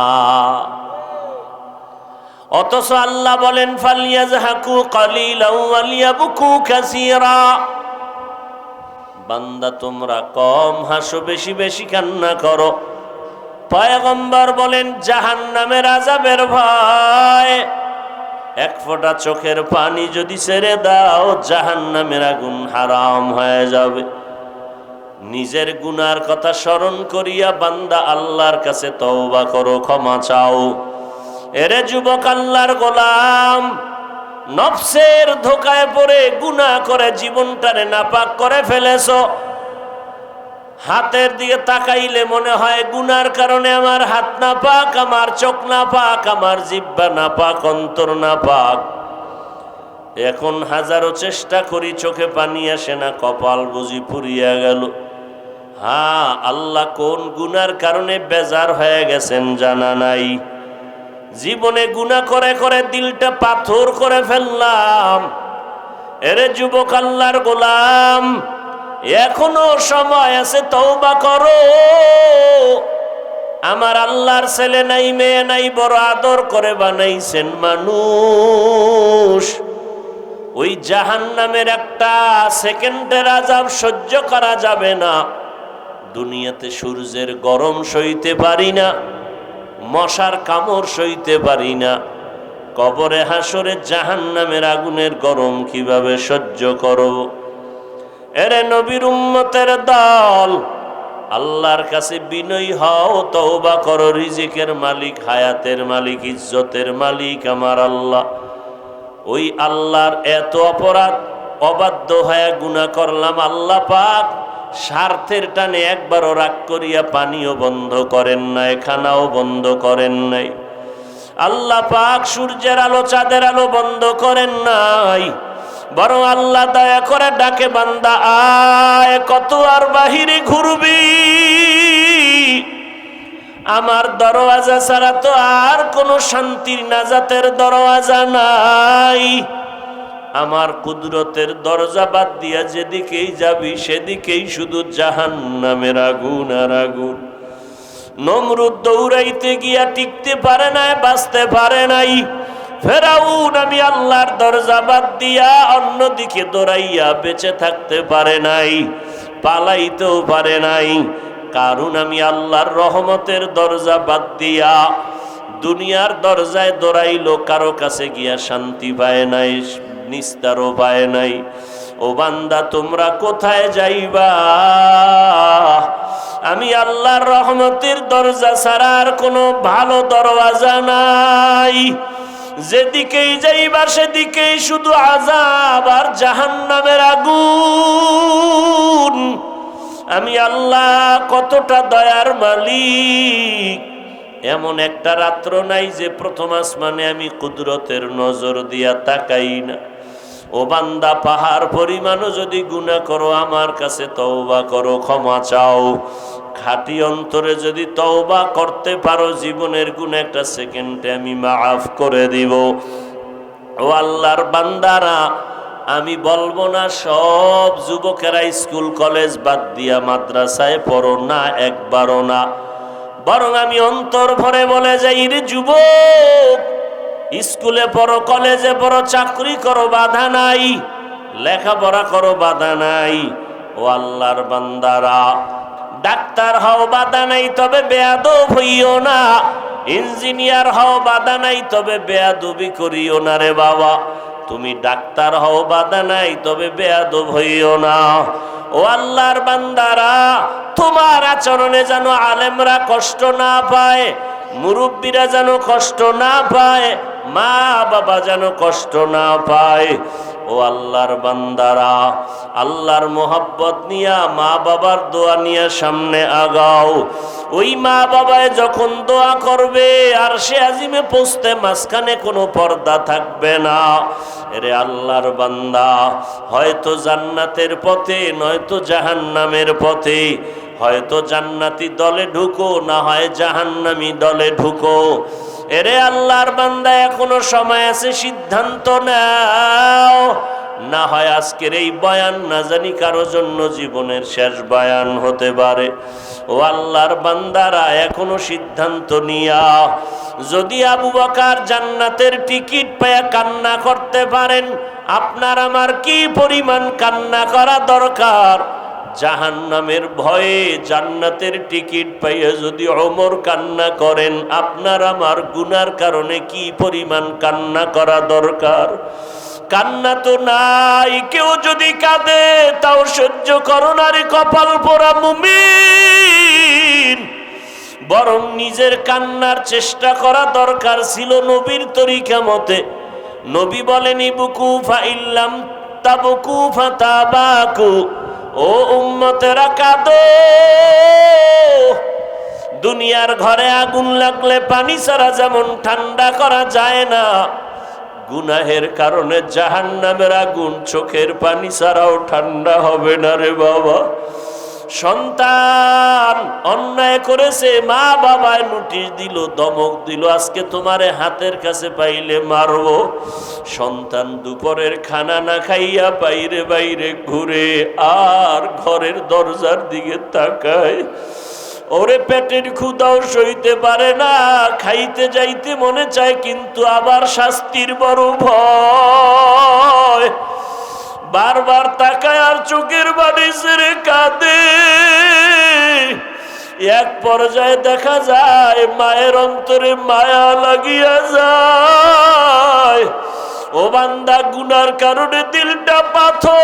অথচ আল্লাহ বলেন ফালিয়াযহাকু কালিলাও ওয়ালিয়াবকু কাসীরা, বান্দা তোমরা কম হাসো, বেশি বেশি কান্না করো। পয়গম্বর বলেন জাহান্নামের আযাবের ভয়, এক ফোঁটা চোখের পানি যদি ছেড়ে দাও জাহান্নামের আগুন হারাম হয়ে যাবে। নিজের গুনার কথা স্মরণ করিয়া বান্দা আল্লাহর কাছে তওবা করো, ক্ষমা চাও। এরে যুবক আল্লাহর গোলাম, নফসের ধোকায় পড়ে গুনাহ করে জীবনটারে নাপাক করে ফেলেছো। হাতের দিকে তাকাইলে মনে হয় গুনার কারণে আমার হাত নাপাক, আমার চোখ নাপাক, আমার জিহ্বা নাপাক, অন্তর নাপাক। এখন হাজারো চেষ্টা করি, চোখে পানি আসে না, কপাল বুঝি পুড়িয়া গেল। হ্যাঁ, আল্লাহ কোন গুনার কারণে বেজার হয়ে গেছেন জানা নাই। জীবনে গুনাহ করে করে দিলটা পাথর করে ফেললাম। এরে যুবক আল্লাহর গোলাম, এখনো সময় আছে, তওবা করো। আমার আল্লাহর ছেলে নাই, মেয়ে নাই, বড় আদর করে বানাইছেন মানুষ। ওই জাহান্নামের একটা সেকেন্ডের আযাব সহ্য করা যাবে না। দুনিয়াতে সূর্যের গরম সইতে পারি না, মশার কামড় সইতে পারি না, কবরে হাসরে জাহান্নামের আগুনের গরম কিভাবে সহ্য করব। এরে নবীর উম্মতের দল, আল্লাহর কাছে বিনয়ী হও, তওবা করো। রিজিকের মালিক, হায়াতের মালিক, ইজ্জতের মালিক আমার আল্লাহ। ওই আল্লাহর এত অপরাধ, অবাধ্য হয়ে গুনাহ করলাম, আল্লাহ পাক স্বার্থের টানে একবারও রাগ করিয়া পানিও বন্ধ করেন নাই, খানাও বন্ধ করেন নাই। আল্লাহ পাক সূর্যের আলো, চাঁদের আলো বন্ধ করেন নাই, বরং আল্লাহ দয়া করে ডাকে, বান্দা আয়, কত আর বাহিরে ঘুরবি, আমার দরওয়াজা ছাড়া তো আর কোনো শান্তির নাজাতের দরওয়াজা নাই। আমার কুদরতের দরজা বাদ দিয়া যেদিকেই যাবি সেদিকেই শুধু জাহান্নামের আগুন আর আগুন। নমরুদ দৌড়াইতে গিয়া টিকতে পারে নাই, বাঁচতে পারে নাই। ফেরাউন আমি আল্লাহর দরজা বাদ দিয়া অন্যদিকে দৌড়াইয়া বেঁচে থাকতে পারে নাই, পালাইতেও পারে নাই। কারণ আমি আল্লাহর রহমতের দরজা বাদ দিয়া দুনিয়ার দরজায় দৌড়াইলো, কারো কাছে গিয়া শান্তি পায় নাই, নিস্তারও পায় নাই। ও বান্দা, তোমরা কোথায় যাইবা? আমি আল্লাহর রহমতের দরজা ছাড়া আর কোনো ভালো দরওয়াজা নাই। যেদিকেই যাইবা সেদিকেই শুধু আযাব আর জাহান্নামের আগুন। আমি আল্লাহ কতটা দয়ার মালিক। এমন একটা রাত্র নাই যে প্রথম আসমানে আমি কুদরতের নজর দিয়া তাকাই না। ও বান্দা, পাহাড় পরিমাণও যদি গুনাহ করো আমার কাছে তওবা করো, ক্ষমা চাও। খাঁটি অন্তরে যদি তওবা করতে পারো, জীবনের গুনাহ একটা সেকেন্ডে আমি মাফ করে দিব। ও আল্লাহর বান্দারা, আমি বলবো না সব যুবকেরা স্কুল কলেজ বাদ দিয়া মাদ্রাসায় পড়ো না, একবারও না। বরং আমি অন্তর ভরে বলে যাই, রে যুবক, স্কুলে পড়ো, কলেজে পড়ো, চাকরি করো, বাধা নাই। লেখাপড়া করো, বাধা নাই। ও আল্লাহর বান্দারা, ডাক্তার হও, বাধা নাই, তবে বেয়াদব হইও না। ইঞ্জিনিয়ার হও, বাধা নাই, তবে বেয়াদবি করিও না রে বাবা। তুমি ডাক্তার হও, বাধা নাই, তবে বেয়াদব হইও না। ও আল্লাহর বান্দারা, তোমার আচরণে যেন আলেমরা কষ্ট না পায়, মুরব্বীরা যেন কষ্ট না পায়, মা বাবা যেন কষ্ট না পায়। ও আল্লাহর বান্দারা, আল্লাহর মোহাব্বত নিয়া মা বাবার দোয়া নিয়ে সামনে আগাও। ওই মা বাবায় যখন দোয়া করবে আর সে আজিমে পৌঁছতে মাঝখানে কোনো পর্দা থাকবে না। এরে আল্লাহর বান্দা, হয়তো জান্নাতের পথে নয়তো জাহান্নামের পথে, হয়তো জান্নাতি দলে ঢুকো, না হয় জাহান্নামী দলে ঢুকো। এরে আল্লাহর বান্দা, এখনো সময় আছে, সিদ্ধান্ত নাও। না হয় আজকের এই বয়ান না জানি কারো জন্য জীবনের শেষ বয়ান হতে পারে। ও আল্লাহর বান্দারা, এখনো সিদ্ধান্ত নিয়া যদি আবু বকর জান্নাতের টিকিট পেয়ে কান্না করতে পারেন, আপনার আমার কি পরিমাণ কান্না করা দরকার। জাহান্নামের ভয়ে জান্নাতের টিকিট পাইয়ে যদি ওমর কান্না করেন, আপনার আমার গুনার কারণে কি পরিমাণ কান্না করা দরকার। কান্না তো নাই, কেউ যদি কাঁদে তাও সহ্য করো না রে কপাল পোড়া মুমিন। বরং নিজের কান্নার চেষ্টা করা দরকার ছিল নবীর তরিকা মতে। নবী বলেন, ইবকু ফাইল্লাম তাবকু ফাতাবাকু। ও উম্মতেরা, কাঁদো। দুনিয়ার ঘরে আগুন লাগলে পানি ছাড়া যেমন ঠান্ডা করা যায় না, গুনাহের কারণে জাহান্নামের আগুন চোখের পানি ছাড়াও ঠান্ডা হবে না রে বাবা। সন্তান অন্যায় করেছে, মা বাবায় নোটিশ দিল, ধমক দিল, আজকে তোমারে হাতের কাছে পাইলে মারবো। সন্তান দুপুরের খানা না খাইয়া বাইরে বাইরে ঘুরে আর ঘরের দরজার দিকে তাকায়। ওরে পেটের ক্ষুধাও সইতে পারে না, খাইতে যাইতে মনে চায়, কিন্তু আবার শাস্তির বড় ভয়। বারবার তাকায় আর চোখের বাড়ি ছেড়ে কাঁদে। এক পর্যায়ে দেখা যায় মায়ের অন্তরে মায়া লাগিয়া যায়। ও বান্দা, গুনার কারণে দিলটা পাথর,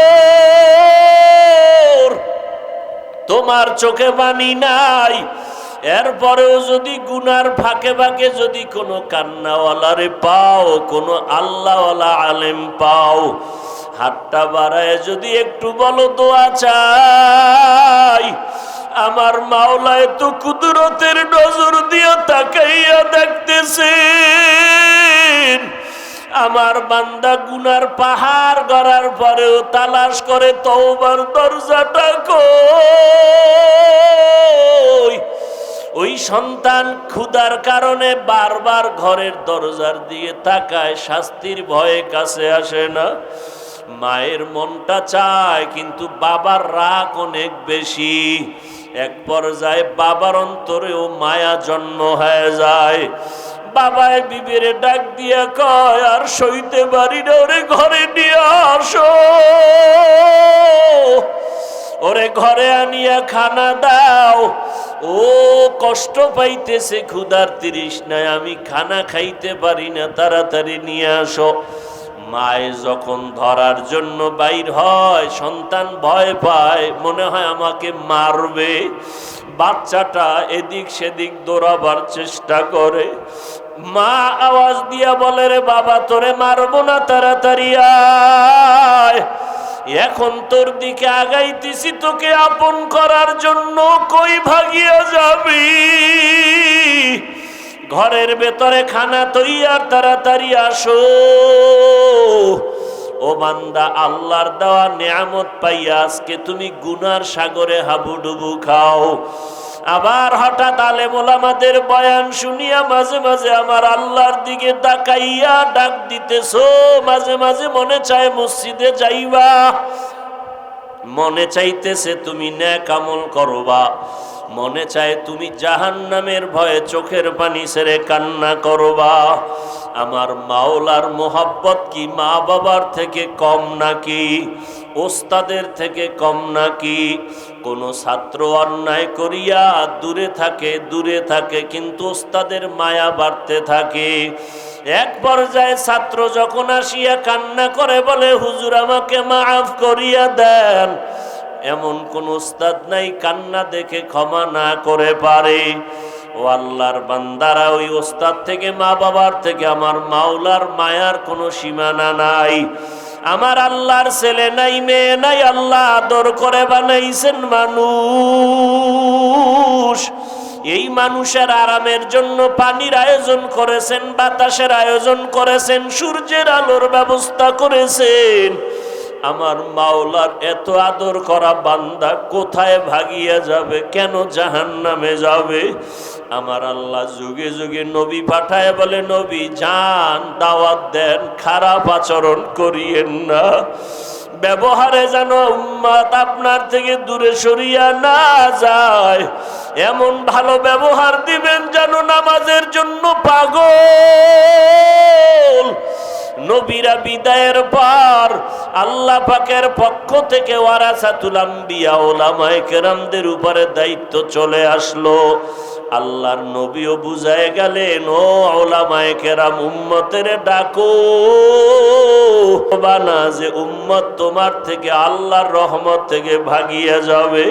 তোমার চোখে পানি নাই। এরপরেও যদি গুনার ফাঁকে ফাঁকে যদি কোনো কান্নাওয়ালারে পাও, কোনো আল্লাহওয়ালা আলেম পাও, হাতটা বাড়ায় যদি একটু বলো দোয়া চাই, আমার মাওলায় তো কুদরতের নজর দিয়ে তাকাইয়া দেখতেছেন। আমার বান্দা গুনার পাহাড় গড়ার পরেও তালাশ করে তওবার দরজাটা কই। ওই সন্তান ক্ষুধার কারণে বারবার ঘরের দরজার দিকে তাকায়, শাস্তির ভয়ে কাছে আসে না। মায়ের মনটা চায়, কিন্তু বাবার রাগ অনেক বেশি। এক পর্যায়ে বাবার অন্তরেও মায়া জন্ম হয়ে যায়। বাবায় বিবিরে ডাক দিয়া কয়, আর সইতে পারি না, ওরে ঘরে নিয়ে আসো, ওরে ঘরে আনিয়া খানা দাও। ও কষ্ট পাইতেছে, ক্ষুধার তৃষ্ণায়, আমি খানা খাইতে পারি না, তাড়াতাড়ি নিয়ে আসো। মায়ে যখন ধরার জন্য বাইর হয়, সন্তান ভয় পায়, মনে হয় আমাকে মারবে। বাচ্চাটা এদিক সেদিক দৌড়াবার চেষ্টা করে। মা আওয়াজ দিয়া বলে, রে বাবা, তোরে মারবো না, তাড়াতাড়ি আয়, এখন তোর দিকে আগাইতেছি তোকে আপন করার জন্য, কই ভাগিয়া যাবি? ঘরের ভেতরে খানা তৈয়ার, তাড়াতাড়ি আসো। ও বান্দা, আল্লাহর দেওয়া নিয়ামত পাইয়া আজকে তুমি গুনার সাগরে হাবুডুবু খাও। আবার হঠাৎ আলেম ওলামাদের বয়ান শুনিয়া মাঝে মাঝে আমার আল্লাহর দিকে তাকাইয়া ডাক দিতেছো। মাঝে মাঝে মনে চায় মসজিদে যাইবা, মনে চাইতেছে তুমি নেক আমল করবা, মনে চায় তুমি জাহান্নামের ভয়ে চোখের পানি ছেড়ে কান্না করবা। আমার মাওলার মোহাব্বত কি মা বাবার থেকে কম নাকি? ওস্তাদের থেকে কম নাকি? কোন ছাত্র অন্যায় করিয়া দূরে থাকে, কিন্তু ওস্তাদের মায়া বাড়তে থাকে। এক পর্যায়ে ছাত্র যখন আসিয়া কান্না করে, বলে, হুজুর আমাকে মাফ করিয়া দেন, এমন কোন উস্তাদ নাই কান্না দেখে ক্ষমা না করে পারে। ও আল্লাহর বান্দারা, ওই ওস্তাদ থেকে, মা বাবার থেকে আমার মাওলার মায়ার কোনো সীমানা নাই। আমার আল্লাহর ছেলে নাই, মেয়ে নাই, আল্লাহ আদর করে বানাইছেন মানুষ। এই মানুষের আরামের জন্য পানির আয়োজন করেছেন, বাতাসের আয়োজন করেছেন, সূর্যের আলোর ব্যবস্থা করেছেন। আমার মাওলার এত আদর করা বান্দা কোথায় ভাগিয়া যাবে? কেন জাহান্নামে যাবে? আমার আল্লাহ যুগে যুগে নবী পাঠায়, বলে, নবী যান, দাওয়াত দেন, খারাপ আচরণ করিয়েন না, ব্যবহারে যেন উম্মত আপনার থেকে দূরে সরিয়া না যায়, এমন ভালো ব্যবহার দিবেন যেন নামাজের জন্য পাগল। নবীরা বিদায়ের পর আল্লাহ পাকের পক্ষ থেকে ওয়ারাসাতুল আম্বিয়া, ওলামায়ে কেরামদের উপরে দায়িত্ব চলে আসলো। আল্লাহর নবীও বুঝায় গেলেন, ও ওলামায়ে কেরাম, উম্মতের ডাকো বানা, যে উম্মত তোমার থেকে আল্লাহর রহমত থেকে ভাগিয়া যাবে।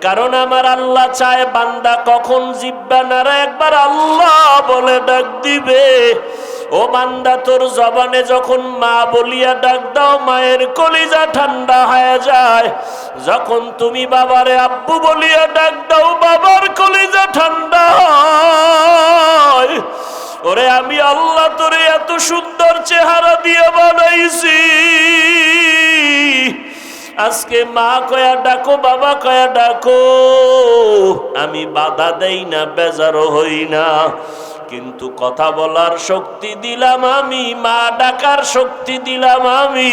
কারণ আমার আল্লাহ চায় বান্দা কখন জিহ্বা নাড়া একবার আল্লাহ বলে ডাক দিবে। ও বান্দা, তোর জবানে যখন মা বলিয়া ডাক দাও, মায়ের কলিজা ঠান্ডা হয়ে যায়। যখন তুমি বাবারে আব্বু বলিয়া ডাক দাও, বাবার কলিজা ঠান্ডা হয়। ওরে আমি আল্লাহ তোরে এত সুন্দর চেহারা দিয়ে বানাইছি, আজকে মা কয়া ডাকো, বাবা কয়া ডাকো, আমি বাধা দেই না, বেজারও হই না, কিন্তু কথা বলার শক্তি দিলাম আমি, মা ডাকার শক্তি দিলাম আমি,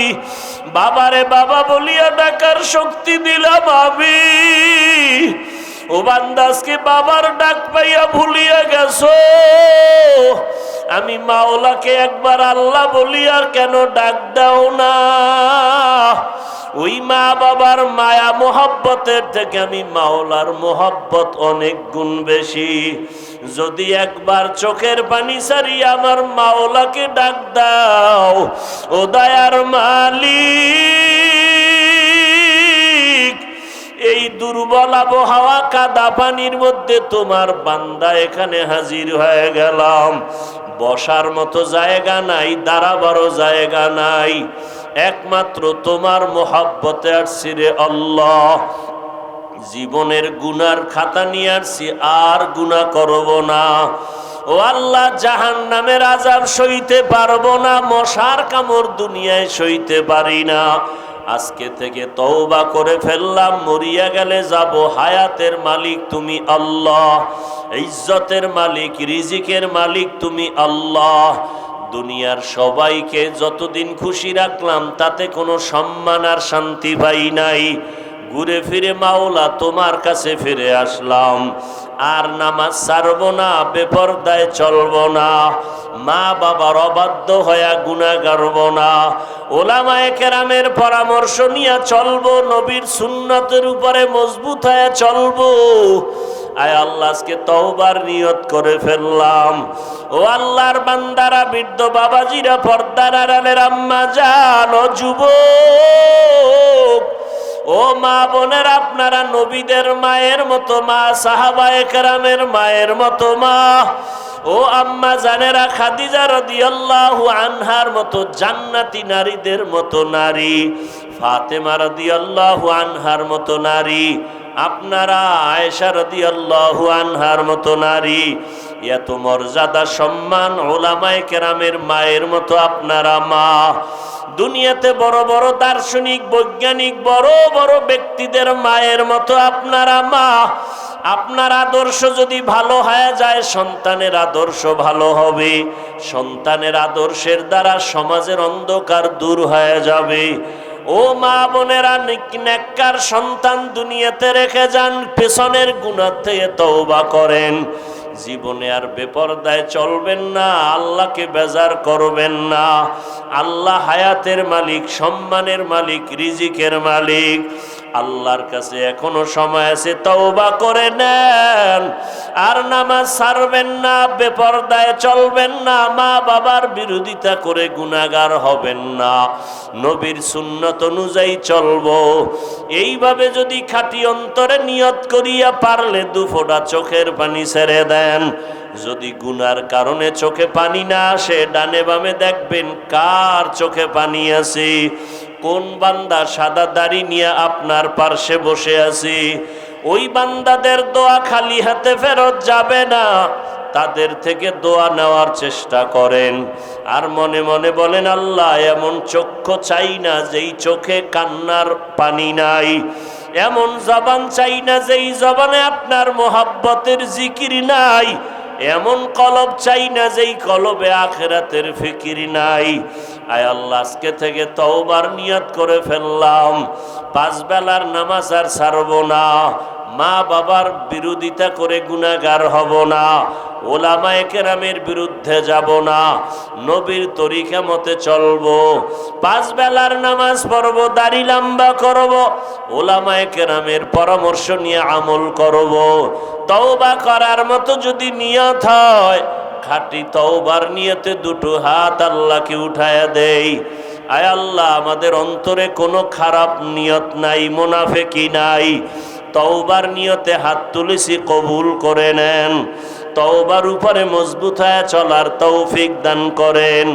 বাবারে বাবা বলিয়া ডাকার শক্তি দিলাম আমি। ও বান্দা, আজকে বাবার ডাক পাইয়া ভুলিয়া গেছো, আমি মাওলাকে একবার আল্লাহ বলিয়া কেন ডাক দাও না? ওই মা বাবার মায়া মোহব্বতের থেকে আমি মাওলার মোহব্বত অনেক গুণ বেশি। যদি একবার চোখের পানি সারিয়া আমার মাওলাকে ডাক দাও, ও দয়ার মালিক, এই দুর্বল আবহাওয়া কাদা পানির মধ্যে তোমার বান্দা এখানে হাজির হয়ে গেলাম, বসার মতো জায়গা নাই, দাঁড়াবারও জায়গা নাই, একমাত্র তোমার মোহাব্বতে আসছি রে আল্লাহ। জীবনের গুনার খাতা নিয়ে আসছি, আর গুনাহ করব না। ও আল্লাহ, জাহান্নামের আযাব সইতে পারবো না, মশার কামড় দুনিয়ায় সইতে পারি না। আজকে থেকে তওবা করে ফেললাম, মরিয়া গেলে যাব, হায়াতের মালিক তুমি আল্লাহ, ইজ্জতের মালিক, রিজিকের মালিক তুমি আল্লাহ, দুনিয়ার সবাইকে যতদিন খুশি রাখলাম তাতে কোনো সম্মান আর শান্তি পাই নাই। ঘুরে ফিরে মাওলা তোমার কাছে ফিরে আসলাম। আর নামাজ ছাড়ব না, বেপরদায় চলব না, মা বাবার অবাধ্য হয়ে গুনাহ করব না, ওলামায়ে কেরামের পরামর্শ নিয়ে চলব, নবীর সুন্নতের উপরে মজবুত হয়ে চলব। আয় আল্লাহ, আজকে তওবার নিয়ত করে ফেললাম। ও আল্লাহর বান্দারা, বৃদ্ধ বাবাজিরা, পর্দার আড়ালের আম্মা জান, ও যুবক, ও মা বোনের, আপনারা নবীদের মায়ের মতো মা, সাহাবায়ে কেরামের মায়ের মতো মা। ও আম্মা জানেরা, খাদিজা রাদিয়াল্লাহু আনহার মতো জান্নাতি নারীদের মতো নারী, ফাতেমা রাদিয়াল্লাহু আনহার মতো নারী, আপনারা আয়েশা রাদিয়াল্লাহু আনহার মতো নারী, এত মর্যাদা সম্মান উলামায়ে কেরামের মায়ের মতো আপনারা মা। দুনিয়াতে বড় বড় দার্শনিক, বৈজ্ঞানিক, বড় বড় ব্যক্তিদের মায়ের মতো আপনারা মা। আপনার আদর্শ যদি ভালো হয়ে যায়, সন্তানের আদর্শ ভালো হবে। সন্তানের আদর্শের দ্বারা সমাজের অন্ধকার দূর হয়ে যাবে। ও মা বোনেরা, নেককার সন্তান দুনিয়াতে রেখে যান, পেছনের গুনাহ থেকে তওবা করেন। জীবনে আর বেপরদায় চলবেন না, আল্লাহকে বেজার করবেন না। আল্লাহ হায়াতের মালিক, সম্মানের মালিক, রিজিকের মালিক। আল্লাহর কাছে এখনো সময় আছে, তওবা করে নেন। আর নামাজ ছাড়বেন না, বেপরদায় চলবেন না, মা বাবার বিরোধিতা করে গুনাহগার হবেন না, নবীর সুন্নত অনুযায়ী চলবো। এইভাবে যদি খাঁটি অন্তরে নিয়ত করিয়া পারলে দুফোঁটা চোখের পানি ছেড়ে দেন। যদি গুনার কারণে চোখে পানি না আসে, ডানে বামে দেখবেন কার চোখে পানি আছে। কোন বান্দা সাদা দাড়ি নিয়ে আপনার পার্শ্বে বসে আছে, ওই বান্দাদের দোয়া খালি হাতে ফেরত যাবে না। তাদের থেকে দোয়া নেওয়ার চেষ্টা করেন। আর মনে মনে বলেন, আল্লাহ, এমন চক্ষু চাই না যেই চোখে কান্নার পানি নাই, এমন জবান চাই না যেই জবানে আপনার মোহাব্বতের জিকির নাই, এমন কলব চাই না যেই কলবে আখিরাতের ফিকির নাই। আয় আল্লাহ, আজকে থেকে তওবার নিয়ত করে ফেললাম। 5 বেলার নামাজ আর ছাড়ব না, মা বাবার বিরোধিতা করে গুনাহগার হব না, ওলামায়ে কেরামের বিরুদ্ধে যাব না, নবীর তরিকা মতে চলবো। 5 বেলার নামাজ পড়ব, দাড়ি লম্বা করব, ওলামায়ে কেরামের পরামর্শ নিয়ে আমল করব। তওবা করার মতো যদি নিয়ত হয়, খাঁটি তওবার নিয়তে দুটো হাত আল্লাহকে উঠায়া দেই। আয় আল্লাহ, আমাদের অন্তরে কোনো খারাপ নিয়ত নাই, মুনাফিকি নাই। তওবার নিয়তে হাত তুলেছি, কবুল করে নেন। তওবার উপরে মজবুত হয়ে চলার তৌফিক দান করেন।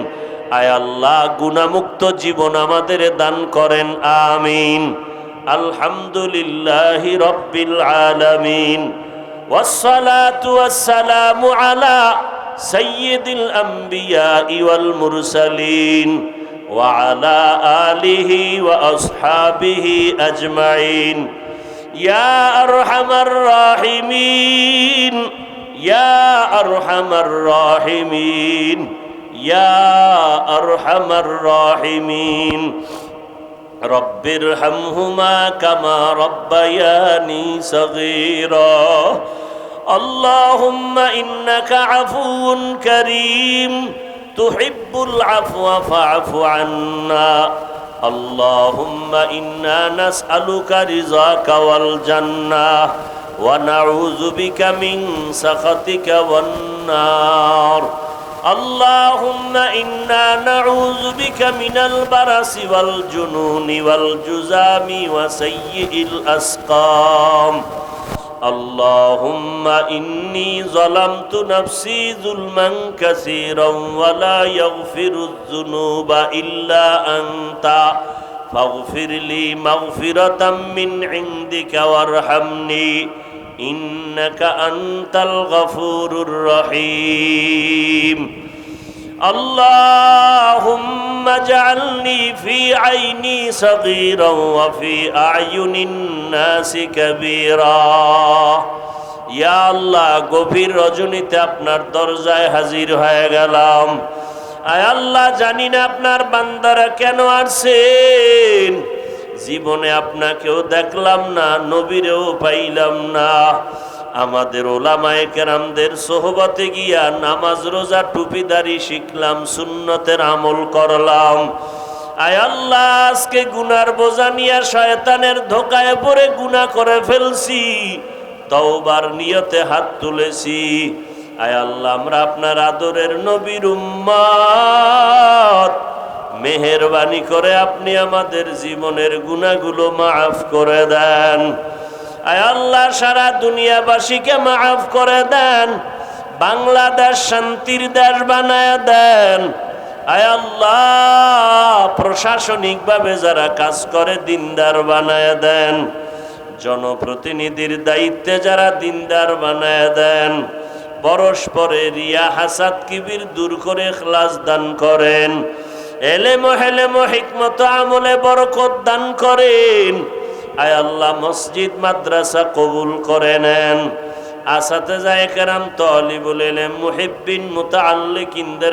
আয় আল্লাহ, গুনাহমুক্ত জীবন আমাদের দান করেন, আমিন। আলহামদুলিল্লাহি রাব্বিল আলামিন, ওয়াসসালাতু ওয়াসসালামু আলা সাইয়্যিদিল আমবিয়াই ওয়াল মুরসালিন ওয়া আলা আলিহি ওয়া আসহাবিহি আজমাইন। ইয়া আরহামার রাহিমিন, ইয়া আরহামার রাহিমিন, ইয়া আরহামার রাহিমিন। রব্বিরহামহুমা কামা রব্বায়ানি সগীরা। আল্লাহুম্মা ইন্নাকা আফুউন কারীম, তুহিব্বুল আফওয়া ফা'ফু আন্না। আল্লাহুম্মা ইন্না নাসআলুকা রিযাকা ওয়াল জান্নাহ ওয়া নাউযু বিকা মিন সাখাতিকা ওয়ান নার। اللهم إنا نعوذ بك من البرص والجنون والجذام وسيء الأسقام. اللهم إني ظلمت نفسي ظلما كثيرا ولا يغفر الذنوب إلا أنت فاغفر لي مغفرة من عندك وارحمني إنك أنت الغفور الرحيم. اللهم اجعلني في عيني صغيرا وفي أعين الناس كبيرا. ইয়া আল্লাহ, গভীর রজনীতে আপনার দরজায় হাজির হয়ে গেলাম। আয় আল্লাহ, জানি না আপনার বান্দারা কেন আসছেন, জীবনে আপনাকেও দেখলাম না, নবীরেও পাইলাম না। আমাদের ওলামায়ে কেরামদের সোহবতে গিয়া নামাজ রোজা টুপিদারি শিখলাম, সুন্নতের আমল করলাম। আয় আল্লাহ, আজকে গুনার বোঝা নিয়ে শয়তানের ধোকায় পড়ে গুনাহ করে ফেলছি, তওবার নিয়তে হাত তুলেছি। আয় আল্লাহ, আমরা আপনার আদরের নবীর উম্মত, মেহেরবানি করে আপনি আমাদের জীবনের গুনাহগুলো মাফ করে দেন। আয় আল্লাহ, সারা দুনিয়াবাসীকে মাফ করে দেন, বাংলাদেশ শান্তির দেশ বানায় দেন। আয় আল্লাহ, প্রশাসনিকভাবে যারা কাজ করে দিনদার বানায় দেন, জনপ্রতিনিধির দায়িত্বে যারা দিনদার বানায় দেন, পরস্পরে রিয়া হাসাদ কিবির দূর করে ইখলাস দান করেন, এলেম হেলেম হিকমত আমলে বরকত দান করেন। আয় আল্লাহ, মসজিদ মাদ্রাসা কবুল করে নেন, আসাতেজায়ে কেরাম, তালিবুল ইলম, মুহিব্বিন, মুতাআল্লিকিনদের